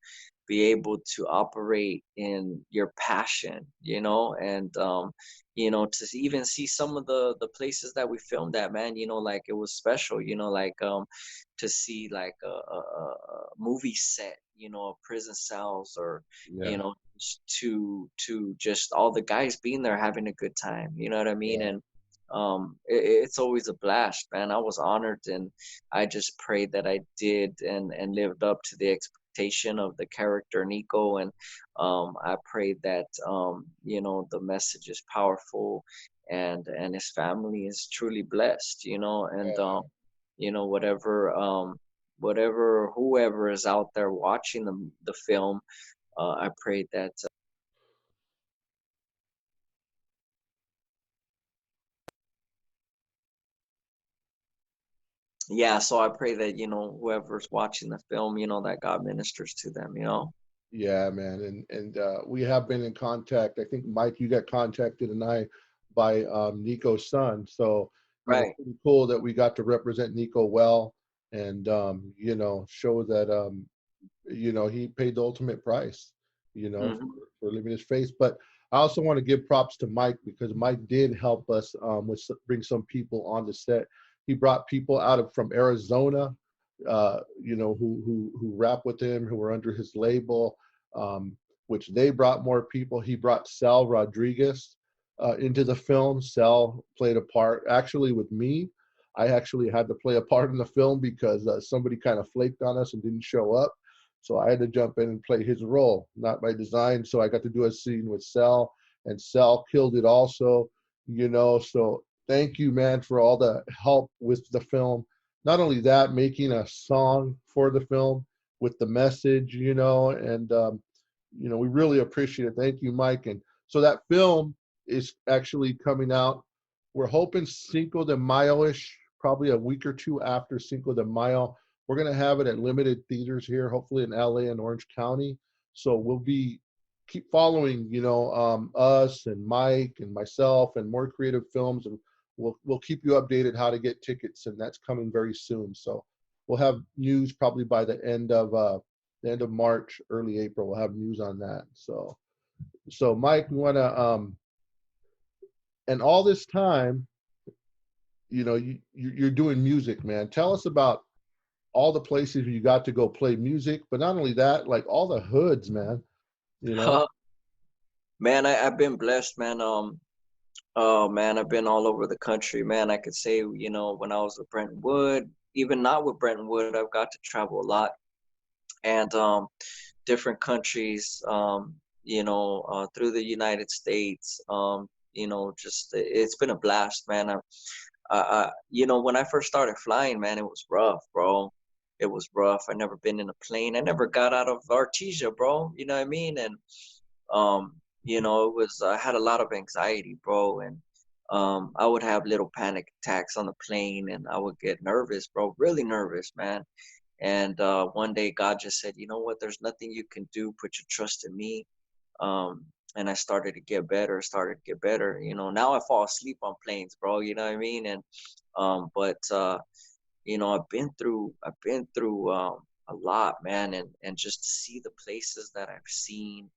S2: be able to operate in your passion, and to even see some of the places that we filmed at, man, like it was special, like to see like a movie set, prison cells, or
S1: Yeah.
S2: to just all the guys being there having a good time, you know what I mean?
S1: Yeah.
S2: And it's always a blast, man. I was honored, and I just prayed that I did and lived up to the expectation of the character Nico. And I prayed that the message is powerful, and his family is truly blessed, and whatever whoever is out there watching the film, I prayed that yeah, so I pray that, whoever's watching the film, that God ministers to them.
S1: Yeah, man. And we have been in contact. I think, Mike, you got contacted and I by Nico's son. So,
S2: Right.
S1: pretty cool that we got to represent Nico well, and show that he paid the ultimate price,
S2: Hmm.
S1: for living his faith. But I also want to give props to Mike, because Mike did help us bring some people on the set. He brought people from Arizona, who rap with him, who were under his label, which they brought more people. He brought Sal Rodriguez into the film. Sal played a part actually with me. I actually had to play a part in the film because somebody kind of flaked on us and didn't show up. So I had to jump in and play his role, not by design. So I got to do a scene with Sal, and Sal killed it also, So thank you, man, for all the help with the film. Not only that, making a song for the film with the message, and we really appreciate it. Thank you, Mike. And so that film is actually coming out. We're hoping Cinco de Mayo-ish, probably a week or two after Cinco de Mayo. We're going to have it at limited theaters here, hopefully in LA and Orange County. So we'll keep following, us and Mike and myself and more creative films, and we'll keep you updated how to get tickets, and that's coming very soon. So we'll have news probably by the end of March, early April. We'll have news on that. So Mike, we want to and all this time, you're doing music, man. Tell us about all the places you got to go play music, but not only that, like all the hoods, man.
S2: Man, I've been blessed, man. Oh man, I've been all over the country, man. I could say, when I was with Brenton Wood, even not with Brenton Wood, I've got to travel a lot, and different countries, through the United States. Just it's been a blast, man. When I first started flying, man, it was rough, bro. It was rough. I never been in a plane. I never got out of Artesia, bro. You know what I mean? And it was I had a lot of anxiety, bro, and I would have little panic attacks on the plane, and I would get nervous, bro, really nervous, man. And one day God just said, you know what? There's nothing you can do. Put your trust in me. And I started to get better, Now I fall asleep on planes, bro. You know what I mean? And but I've been through a lot, man, and just to see the places that I've seen,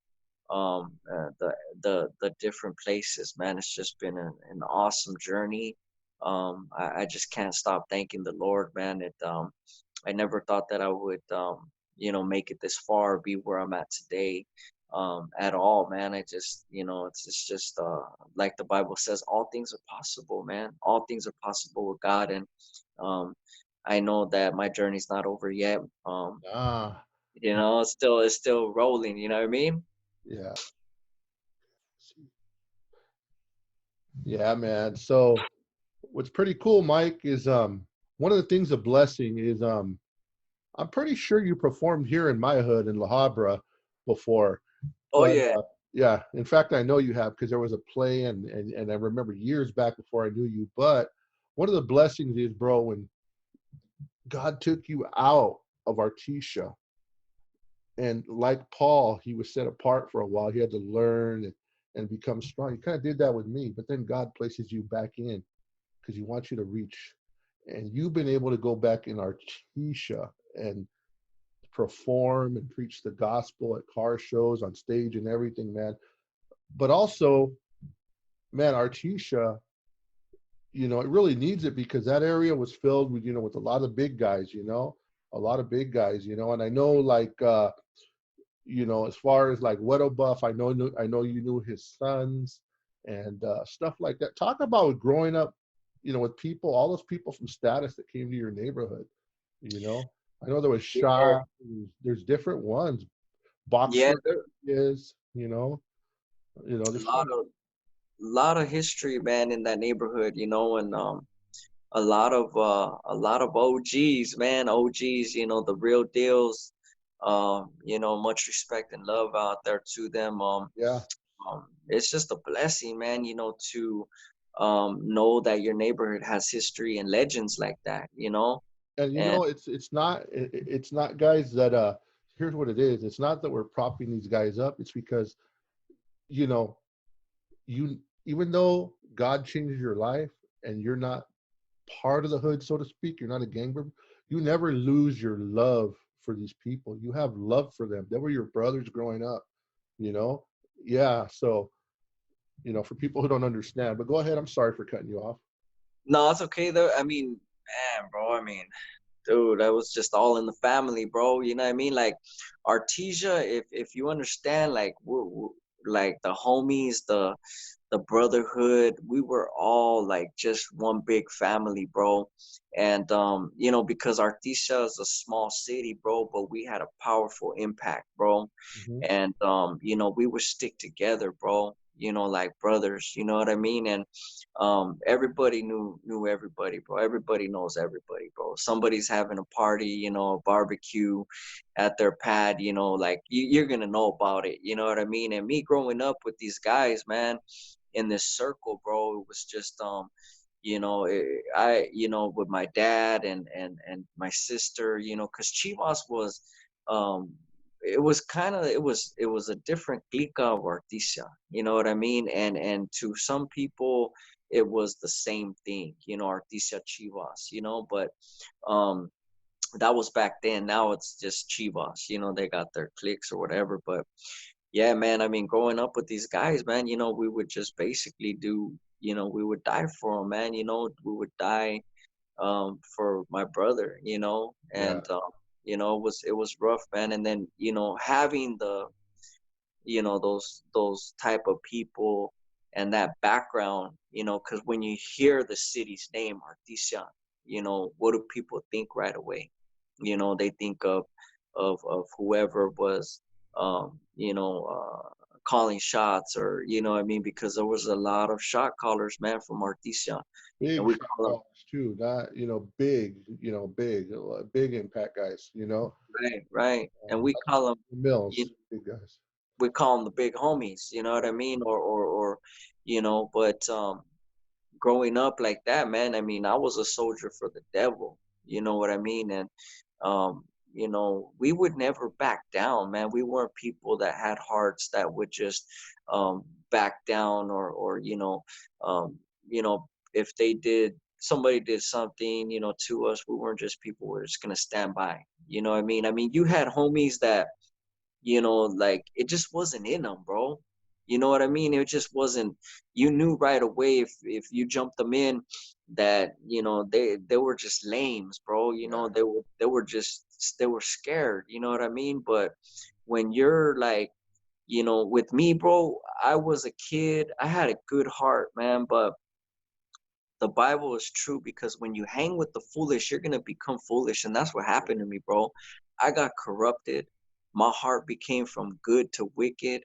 S2: the different places, man, it's just been an awesome journey. I just can't stop thanking the Lord, man. I never thought that I would make it this far, be where I'm at today, at all, man. I just, it's just like the Bible says, all things are possible, man. All things are possible with God. And I know that my journey's not over yet. It's still rolling, you know what I mean?
S1: Yeah. Yeah, man. So what's pretty cool, Mike, is one of the things, a blessing is I'm pretty sure you performed here in my hood in La Habra before.
S2: Oh
S1: But
S2: yeah.
S1: Yeah, in fact, I know you have because there was a play, and I remember years back before I knew you. But one of the blessings is, bro, when God took you out of Artesia, and like Paul, he was set apart for a while. He had to learn and become strong. He kind of did that with me, but then God places you back in because he wants you to reach. And you've been able to go back in Artesia and perform and preach the gospel at car shows, on stage, and everything, man. But also, man, Artesia, it really needs it because that area was filled with, with a lot of big guys, a lot of big guys, and I know like, as far as like Weddle Buff, I know you knew his sons and stuff like that. Talk about growing up, with people, all those people from status that came to your neighborhood, I know there was
S2: Yeah,
S1: Shaw, there's different ones,
S2: yeah,
S1: Boxer
S2: there
S1: is,
S2: a
S1: there's
S2: lot of history, man, in that neighborhood, and a lot of OGs, man, OGs, the real deals. Much respect and love out there to them.
S1: yeah.
S2: It's just a blessing, man, to know that your neighborhood has history and legends like that.
S1: And
S2: And
S1: it's not guys that here's what it is. It's not that we're propping these guys up. It's because, you know, you even though God changes your life and you're not part of the hood, so to speak, you're not a gang member, you never lose your love for these people. You have love for them. They were your brothers growing up, you know? Yeah. So, for people who don't understand, but go ahead. I'm sorry for cutting you off.
S2: no, it's okay though. I mean, man, bro, dude, that was just all in the family, bro. You know what I mean? Like Artesia, if you understand, like we're like the homies, the brotherhood, we were all like just one big family, bro. And because Artesia is a small city, bro, but we had a powerful impact, bro.
S1: Hmm.
S2: And we would stick together, bro. Like brothers. You know what I mean? And everybody knew everybody, bro. Everybody knows everybody, bro. Somebody's having a party, a barbecue at their pad, like you're gonna know about it. You know what I mean? And me growing up with these guys, man, in this circle, bro, it was just with my dad and my sister, because Chivas was it was a different clica of Artesia, you know what I mean? And to some people it was the same thing, Artesia Chivas, but um that was back then. Now it's just Chivas, they got their cliques or whatever. But yeah, man, growing up with these guys, man, we would just basically we would die for them, man. We would die for my brother,
S1: Yeah.
S2: and it was rough, man. And then having those type of people and that background, because when you hear the city's name, Artesia, what do people think right away? They think of whoever was calling shots, or what I mean, because there was a lot of shot callers, man, from Artesia, and
S1: Big
S2: we
S1: shot
S2: call them
S1: callers too, not, big, big impact guys,
S2: right, and we call them
S1: Mills, big guys.
S2: the big homies, you know what I mean, or but growing up like that, man, I was a soldier for the devil, you know what I mean? And um we would never back down, man. We weren't people that had hearts that would just back down, or um you know if somebody did something, to us, we weren't just people who were just gonna stand by, you know what I mean? You had homies that like it just wasn't in them, bro. You know what I mean? It just wasn't. You knew right away if you jumped them in that they were just lames, bro.
S1: Yeah.
S2: They were scared. You know what I mean? But when you're like, with me, bro, I was a kid. I had a good heart, man. But the Bible is true, because when you hang with the foolish, you're gonna become foolish, and that's what happened to me, bro. I got corrupted. My heart became from good to wicked.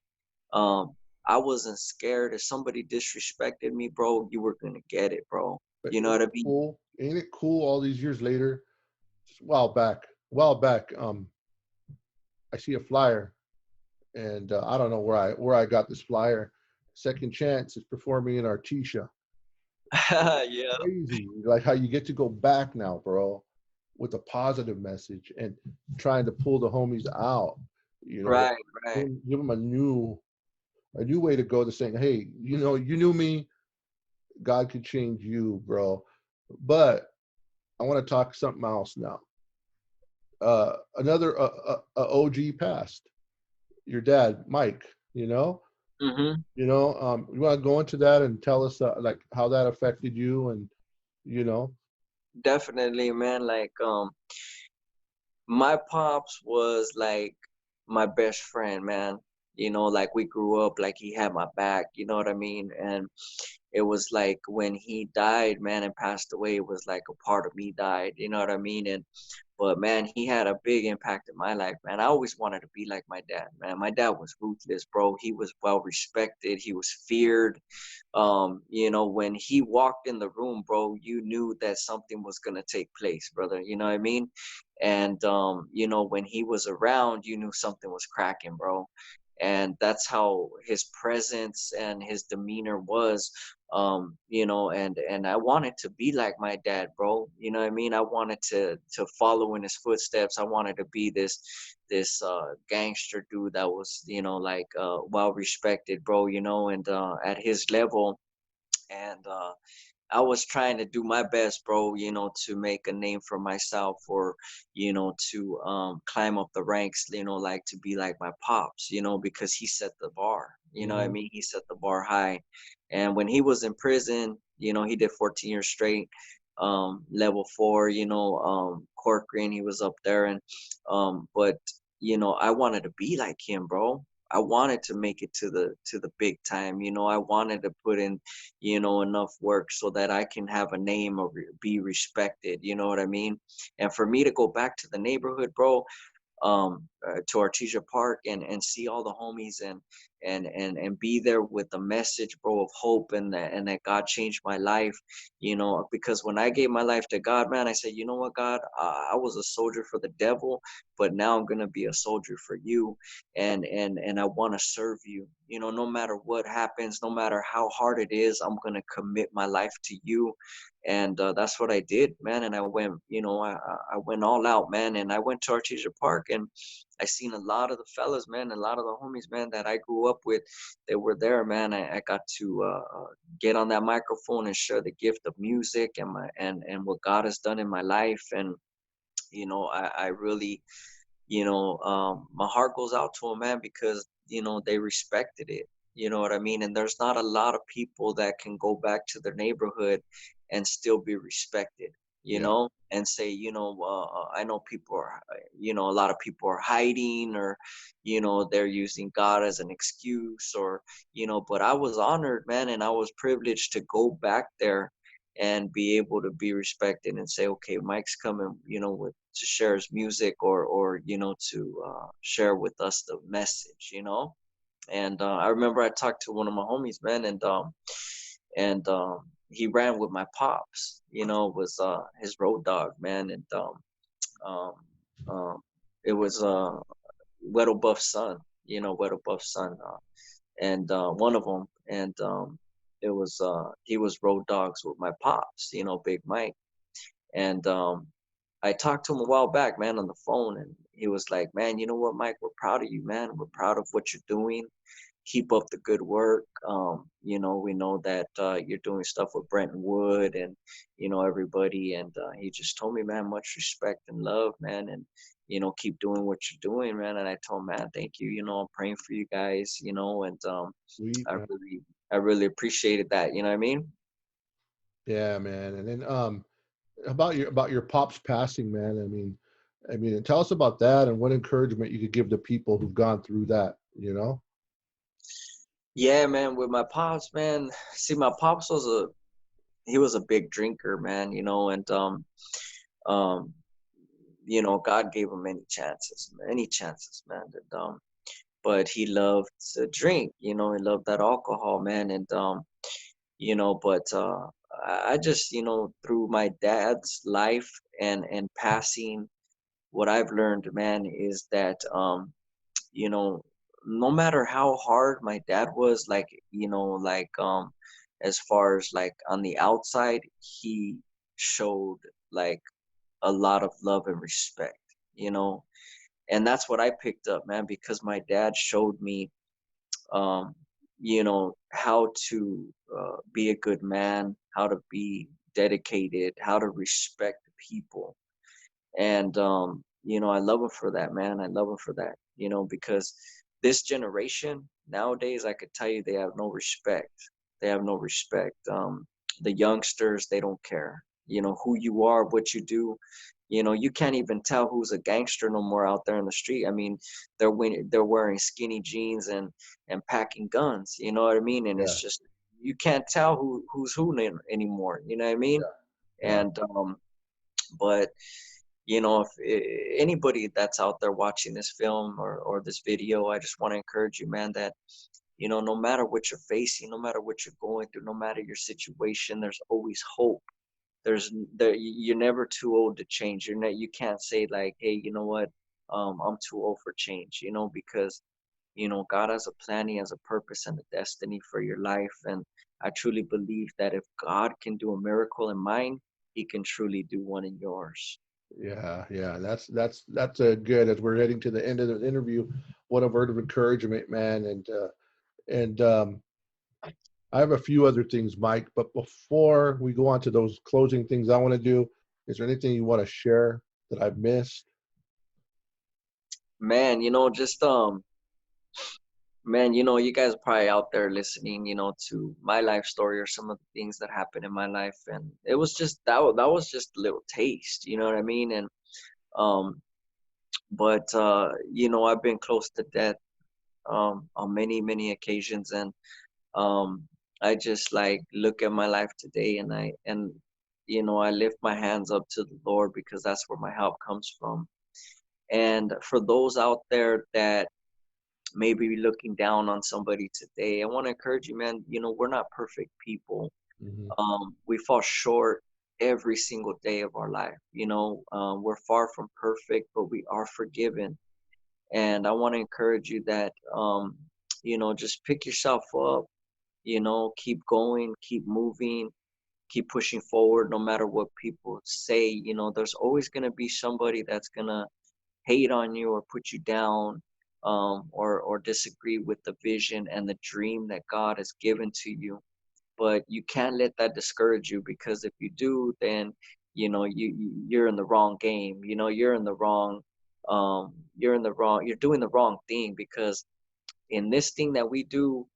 S2: Um, I wasn't scared. If somebody disrespected me, bro, you were gonna get it, bro.
S1: But
S2: You know
S1: ain't
S2: what I
S1: it
S2: mean?
S1: cool? Ain't it cool all these years later? Just a while back, I see a flyer and I don't know where I got this flyer. Second Chance is performing in Artesia.
S2: Yeah.
S1: Crazy, like how you get to go back now, bro, with a positive message and trying to pull the homies out. You know,
S2: Right, right.
S1: give them a new way to go to saying, hey, you know, you knew me, God could change you, bro. But I want to talk something else now. Another OG passed. Your dad, Mike.
S2: Mm-hmm.
S1: You want to go into that and tell us like how that affected you, and you know.
S2: Definitely, man. Like, my pops was like my best friend, man. You know, like we grew up, like he had my back, you know what I mean? And it was like when he died, man, and passed away, it was like a part of me died, you know what I mean? And but man, he had a big impact in my life, man. I always wanted to be like my dad, man. My dad was ruthless, bro. He was well respected. He was feared. You know, when he walked in the room, bro, you knew that something was gonna take place, brother. You know what I mean? And you know, when he was around, you knew something was cracking, bro. And that's how his presence and his demeanor was. You know, and I wanted to be like my dad, bro. You know what I mean? I wanted to follow in his footsteps. I wanted to be this gangster dude that was, you know, like well respected, bro, you know, and at his level. And I was trying to do my best, bro, you know, to make a name for myself, or, you know, to climb up the ranks, you know, like to be like my pops, you know, because he set the bar, you know what I mean? He set the bar high. And when he was in prison, you know, he did 14 years straight, level 4, you know, Corcoran, he was up there. And, but, you know, I wanted to be like him, bro. I wanted to make it to the big time, you know. I wanted to put in, you know, enough work so that I can have a name or be respected, you know what I mean? And for me to go back to the neighborhood, bro, to Artesia Park, and see all the homies, and be there with the message, bro, of hope, and that God changed my life, you know, because when I gave my life to God, man, I said, you know what, God, I was a soldier for the devil, but now I'm gonna be a soldier for you, and I want to serve you, you know, no matter what happens, no matter how hard it is, I'm gonna commit my life to you. And that's what I did, man. And I went, you know, I went all out, man. And I went to Artesia Park, and I seen a lot of the fellas, man, a lot of the homies, man, that I grew up with. They were there, man. I got to get on that microphone and share the gift of music, and what God has done in my life. And you know, I really, you know, my heart goes out to them, man, because you know they respected it. You know what I mean? And there's not a lot of people that can go back to their neighborhood and still be respected, you
S1: Yeah.
S2: know, and say, you know, I know people are, you know, a lot of people are hiding, or, you know, they're using God as an excuse, or, you know, but I was honored, man, and I was privileged to go back there and be able to be respected and say, okay, Mike's coming, you know, with to share his music, or you know, to share with us the message, you know. And I remember I talked to one of my homies, man, and he ran with my pops, you know, was his road dog, man. And um, um, it was Weddle Buff's son, you know, Weddle Buff's son, and one of them. And it was he was road dogs with my pops, you know, Big Mike. And I talked to him a while back, man, on the phone, and he was like, man, you know what, Mike, we're proud of you, man. We're proud of what you're doing. Keep up the good work. You know, we know that you're doing stuff with Brenton Wood, and, you know, everybody. And he just told me, man, much respect and love, man. And, you know, keep doing what you're doing, man. And I told him, man, thank you. You know, I'm praying for you guys, you know, and
S1: Sweet,
S2: I
S1: man.
S2: really, I really appreciated that. You know what I mean?
S1: Yeah, man. And then about your pops passing, man. I mean, tell us about that and what encouragement you could give to people who've gone through that, you know?
S2: Yeah, man, with my pops, man. See, my pops was he was a big drinker, man, you know. And um, you know, God gave him many chances, man. And but he loved to drink, you know, he loved that alcohol, man. And you know, but I just, you know, through my dad's life and passing, what I've learned, man, is that you know, no matter how hard my dad was, like, as far as like on the outside, he showed like a lot of love and respect, you know. And that's what I picked up, man, because my dad showed me, um, how to be a good man, how to be dedicated, how to respect people. And, I love him for that, man. I love him for that, because this generation nowadays, I could tell you, they have no respect. They have no respect. The youngsters, they don't care, who you are, what you do. You can't even tell who's a gangster no more out there in the street. I mean, they're wearing skinny jeans and packing guns. You know what I mean? And
S1: Yeah.
S2: it's just, you can't tell who's who anymore. You know what I mean?
S1: Yeah.
S2: And but if anybody that's out there watching this film or this video, I just want to encourage you, man, that no matter what you're facing, no matter what you're going through, no matter your situation, there's always hope. You're never too old to change. You can't say like, hey, you know what, I'm too old for change, because God has a plan, He has a purpose and a destiny for your life. And I truly believe that if God can do a miracle in mine, He can truly do one in yours.
S1: Yeah. That's a good, as we're heading to the end of the interview, what a word of encouragement, man. And I have a few other things, Mike, but before we go on to those closing things I want to do, is there anything you want to share that I've missed?
S2: Man, just man, you guys are probably out there listening, to my life story or some of the things that happened in my life, and it was just that was just a little taste, you know what I mean? And but I've been close to death on many occasions, and I just like look at my life today, and I lift my hands up to the Lord, because that's where my help comes from. And for those out there that maybe looking down on somebody today, I want to encourage you, man, we're not perfect people. We fall short every single day of our life. We're far from perfect, but we are forgiven. And I want to encourage you that, just pick yourself up, keep going, keep moving, keep pushing forward, no matter what people say. There's always going to be somebody that's going to hate on you or put you down, or disagree with the vision and the dream that God has given to you. But you can't let that discourage you, because if you do, then you're in the wrong game. You're doing the wrong thing, because in this thing that we do,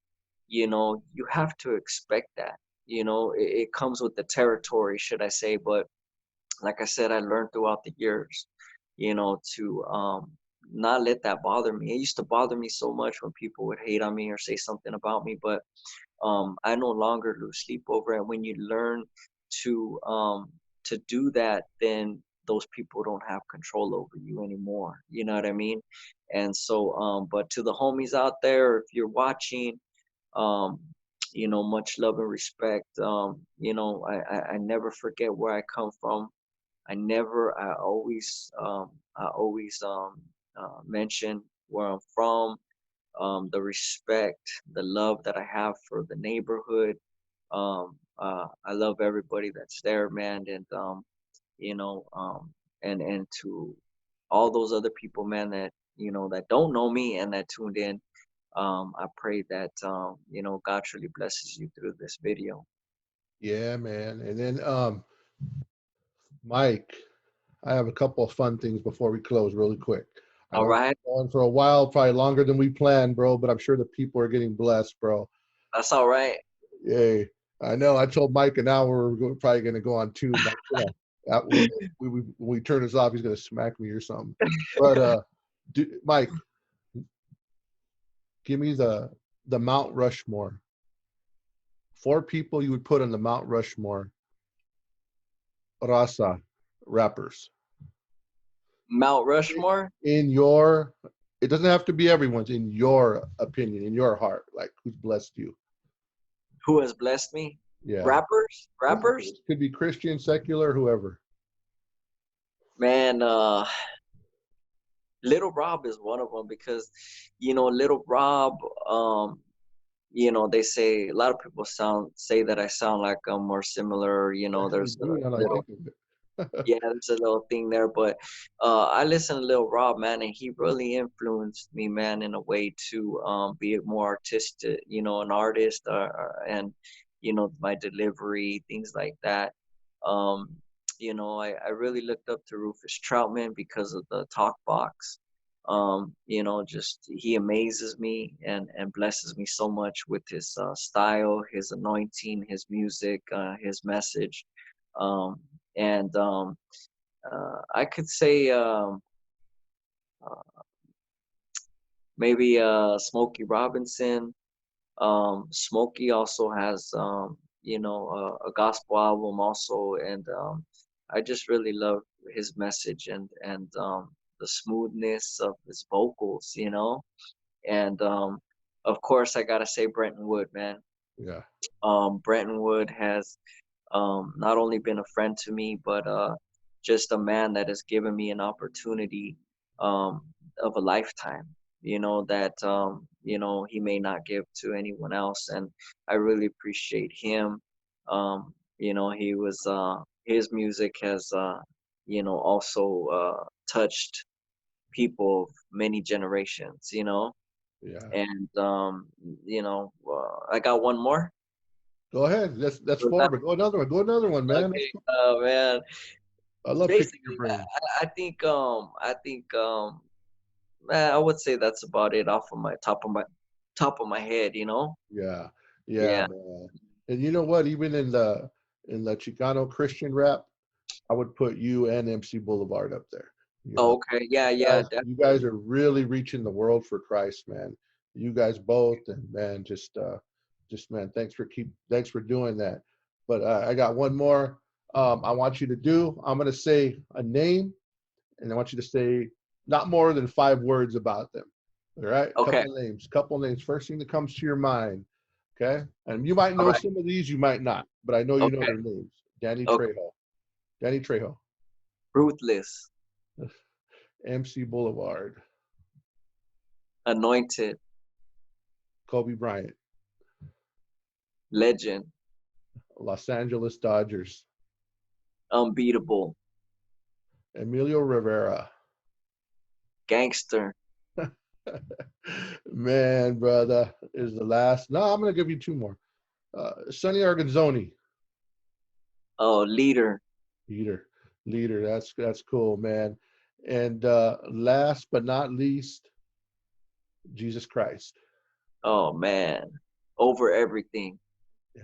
S2: you have to expect that. It comes with the territory, should I say. But like I said, I learned throughout the years, to not let that bother me. It used to bother me so much when people would hate on me or say something about me, but I no longer lose sleep over it. When you learn to do that, then those people don't have control over you anymore. You know what I mean? And so, but to the homies out there, if you're watching, much love and respect. I never forget where I come from. I always mention where I'm from, the respect, the love that I have for the neighborhood. I love everybody that's there, man. And, you know, and to all those other people, man, that, that don't know me and that tuned in, I pray that, God truly blesses you through this video.
S1: Yeah, man. And then, Mike, I have a couple of fun things before we close really quick. I
S2: All
S1: know
S2: right.
S1: we're going for a while, probably longer than we planned, bro, but I'm sure the people are getting blessed, bro.
S2: That's all right.
S1: Yay. I know I told Mike an hour we're probably going to go on two, but when we turn this off, he's going to smack me or something. But Mike, give me the Mount Rushmore. 4 people you would put on the Mount Rushmore. Raza rappers.
S2: Mount Rushmore?
S1: It doesn't have to be everyone's, in your opinion, in your heart, like who's blessed you.
S2: Who has blessed me?
S1: Yeah.
S2: Rappers?
S1: Could be Christian, secular, whoever.
S2: Man, Little Rob is one of them because, Little Rob, they say a lot of people say that I sound like I'm more similar.
S1: Yeah, you
S2: There's a
S1: do, now that I
S2: little
S1: think of it.
S2: yeah, there's a little thing there, but I listen to Lil Rob, man, and he really influenced me, man, in a way to be more artistic, an artist, and my delivery, things like that. Um, I really looked up to Rufus Troutman because of the talk box. Just he amazes me and blesses me so much with his style, his anointing, his music, his message. And I could say uh, maybe Smokey Robinson. Smokey also has a gospel album also, and I just really love his message and the smoothness of his vocals, and of course I gotta say Brenton Wood, man.
S1: Yeah.
S2: Brenton Wood has not only been a friend to me, but just a man that has given me an opportunity um, of a lifetime, that, he may not give to anyone else. And I really appreciate him. He was, his music has, also touched people of many generations,
S1: Yeah.
S2: and, I got one more.
S1: Go ahead. That's four, but go another one. Go another one, man. That's
S2: Okay,
S1: cool.
S2: man.
S1: I love picking your
S2: Basically,
S1: brain.
S2: man, I would say that's about it off of my top of my head,
S1: Yeah. Yeah,
S2: Yeah.
S1: man. And you know what? Even in the Chicano Christian rap, I would put you and MC Boulevard up there. You
S2: Oh,
S1: know,
S2: okay. Yeah, yeah,
S1: you guys
S2: definitely.
S1: are really reaching the world for Christ, man. You guys both, and man, just man, thanks for doing that. But I got one more. I want you to do. I'm gonna say a name, and I want you to say not more than 5 words about them. All right,
S2: Okay.
S1: couple names. First thing that comes to your mind. Okay, and you might
S2: All
S1: know
S2: right.
S1: some of these, you might not, but I know you know
S2: Okay.
S1: their names. Danny
S2: Okay.
S1: Trejo, Danny Trejo,
S2: Ruthless,
S1: MC Boulevard,
S2: anointed,
S1: Kobe Bryant,
S2: legend,
S1: Los Angeles Dodgers,
S2: unbeatable,
S1: Emilio Rivera.
S2: gangster,
S1: Man, brother, is the last. No, I'm gonna give you two more. Sonny Arganzoni,
S2: oh, leader,
S1: leader, leader. That's cool, man. And last but not least, Jesus Christ.
S2: oh man, over everything.
S1: Yeah,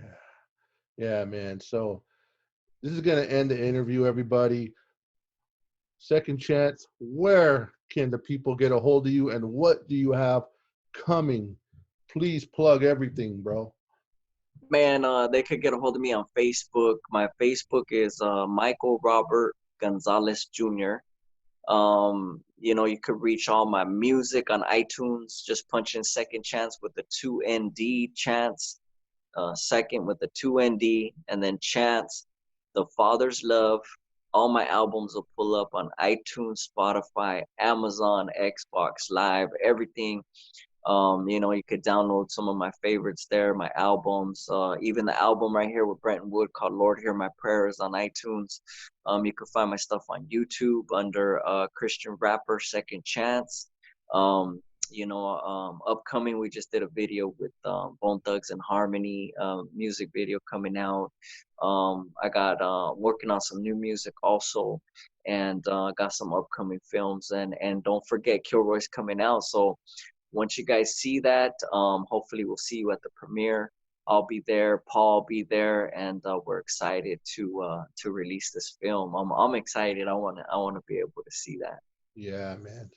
S1: yeah, man. So this is gonna end the interview, everybody. Second chance. Where can the people get a hold of you, and what do you have coming? Please plug everything, bro.
S2: Man, they could get a hold of me on Facebook. My Facebook is Michael Robert Gonzalez Jr. You could reach all my music on iTunes. Just punch in Second Chance with the 2ND Chance, second with the 2ND, and then Chance, The Father's Love. All my albums will pull up on iTunes, Spotify, Amazon, Xbox Live, everything. You could download some of my favorites there, my albums, even the album right here with Brenton Wood called Lord Hear My Prayers on iTunes. You can find my stuff on YouTube under Christian Rapper Second Chance. Upcoming, we just did a video with Bone Thugs and Harmony music video coming out. I got working on some new music also, and got some upcoming films, and don't forget Kilroy's coming out. So once you guys see that, hopefully we'll see you at the premiere. I'll be there, Paul will be there, and we're excited to release this film. I'm excited. I wanna be able to see that.
S1: Yeah, man.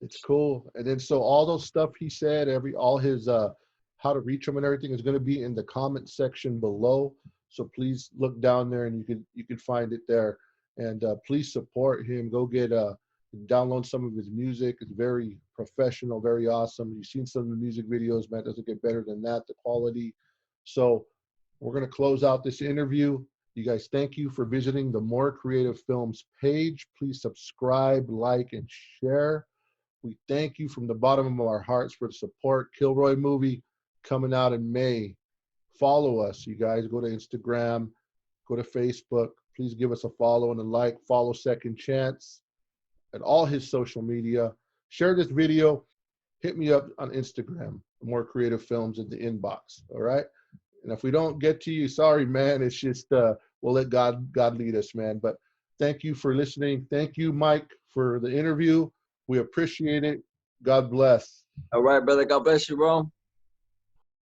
S1: It's cool. And then so all those stuff he said, all his how to reach him and everything is going to be in the comment section below. So please look down there and you can find it there. And please support him. Go get download some of his music. It's very professional, very awesome. You've seen some of the music videos, man. It doesn't get better than that, the quality. So we're going to close out this interview. You guys, thank you for visiting the More Creative Films page. Please subscribe, like, and share. We thank you from the bottom of our hearts for the support. Kilroy movie coming out in May. Follow us, you guys. Go to Instagram, go to Facebook. Please give us a follow and a like. Follow Second Chance at all his social media. Share this video. Hit me up on Instagram. More Creative Films in the inbox. All right. And if we don't get to you, sorry, man. It's just we'll let God lead us, man. But thank you for listening. Thank you, Mike, for the interview. We appreciate it. God bless.
S2: All right, brother. God bless you, bro.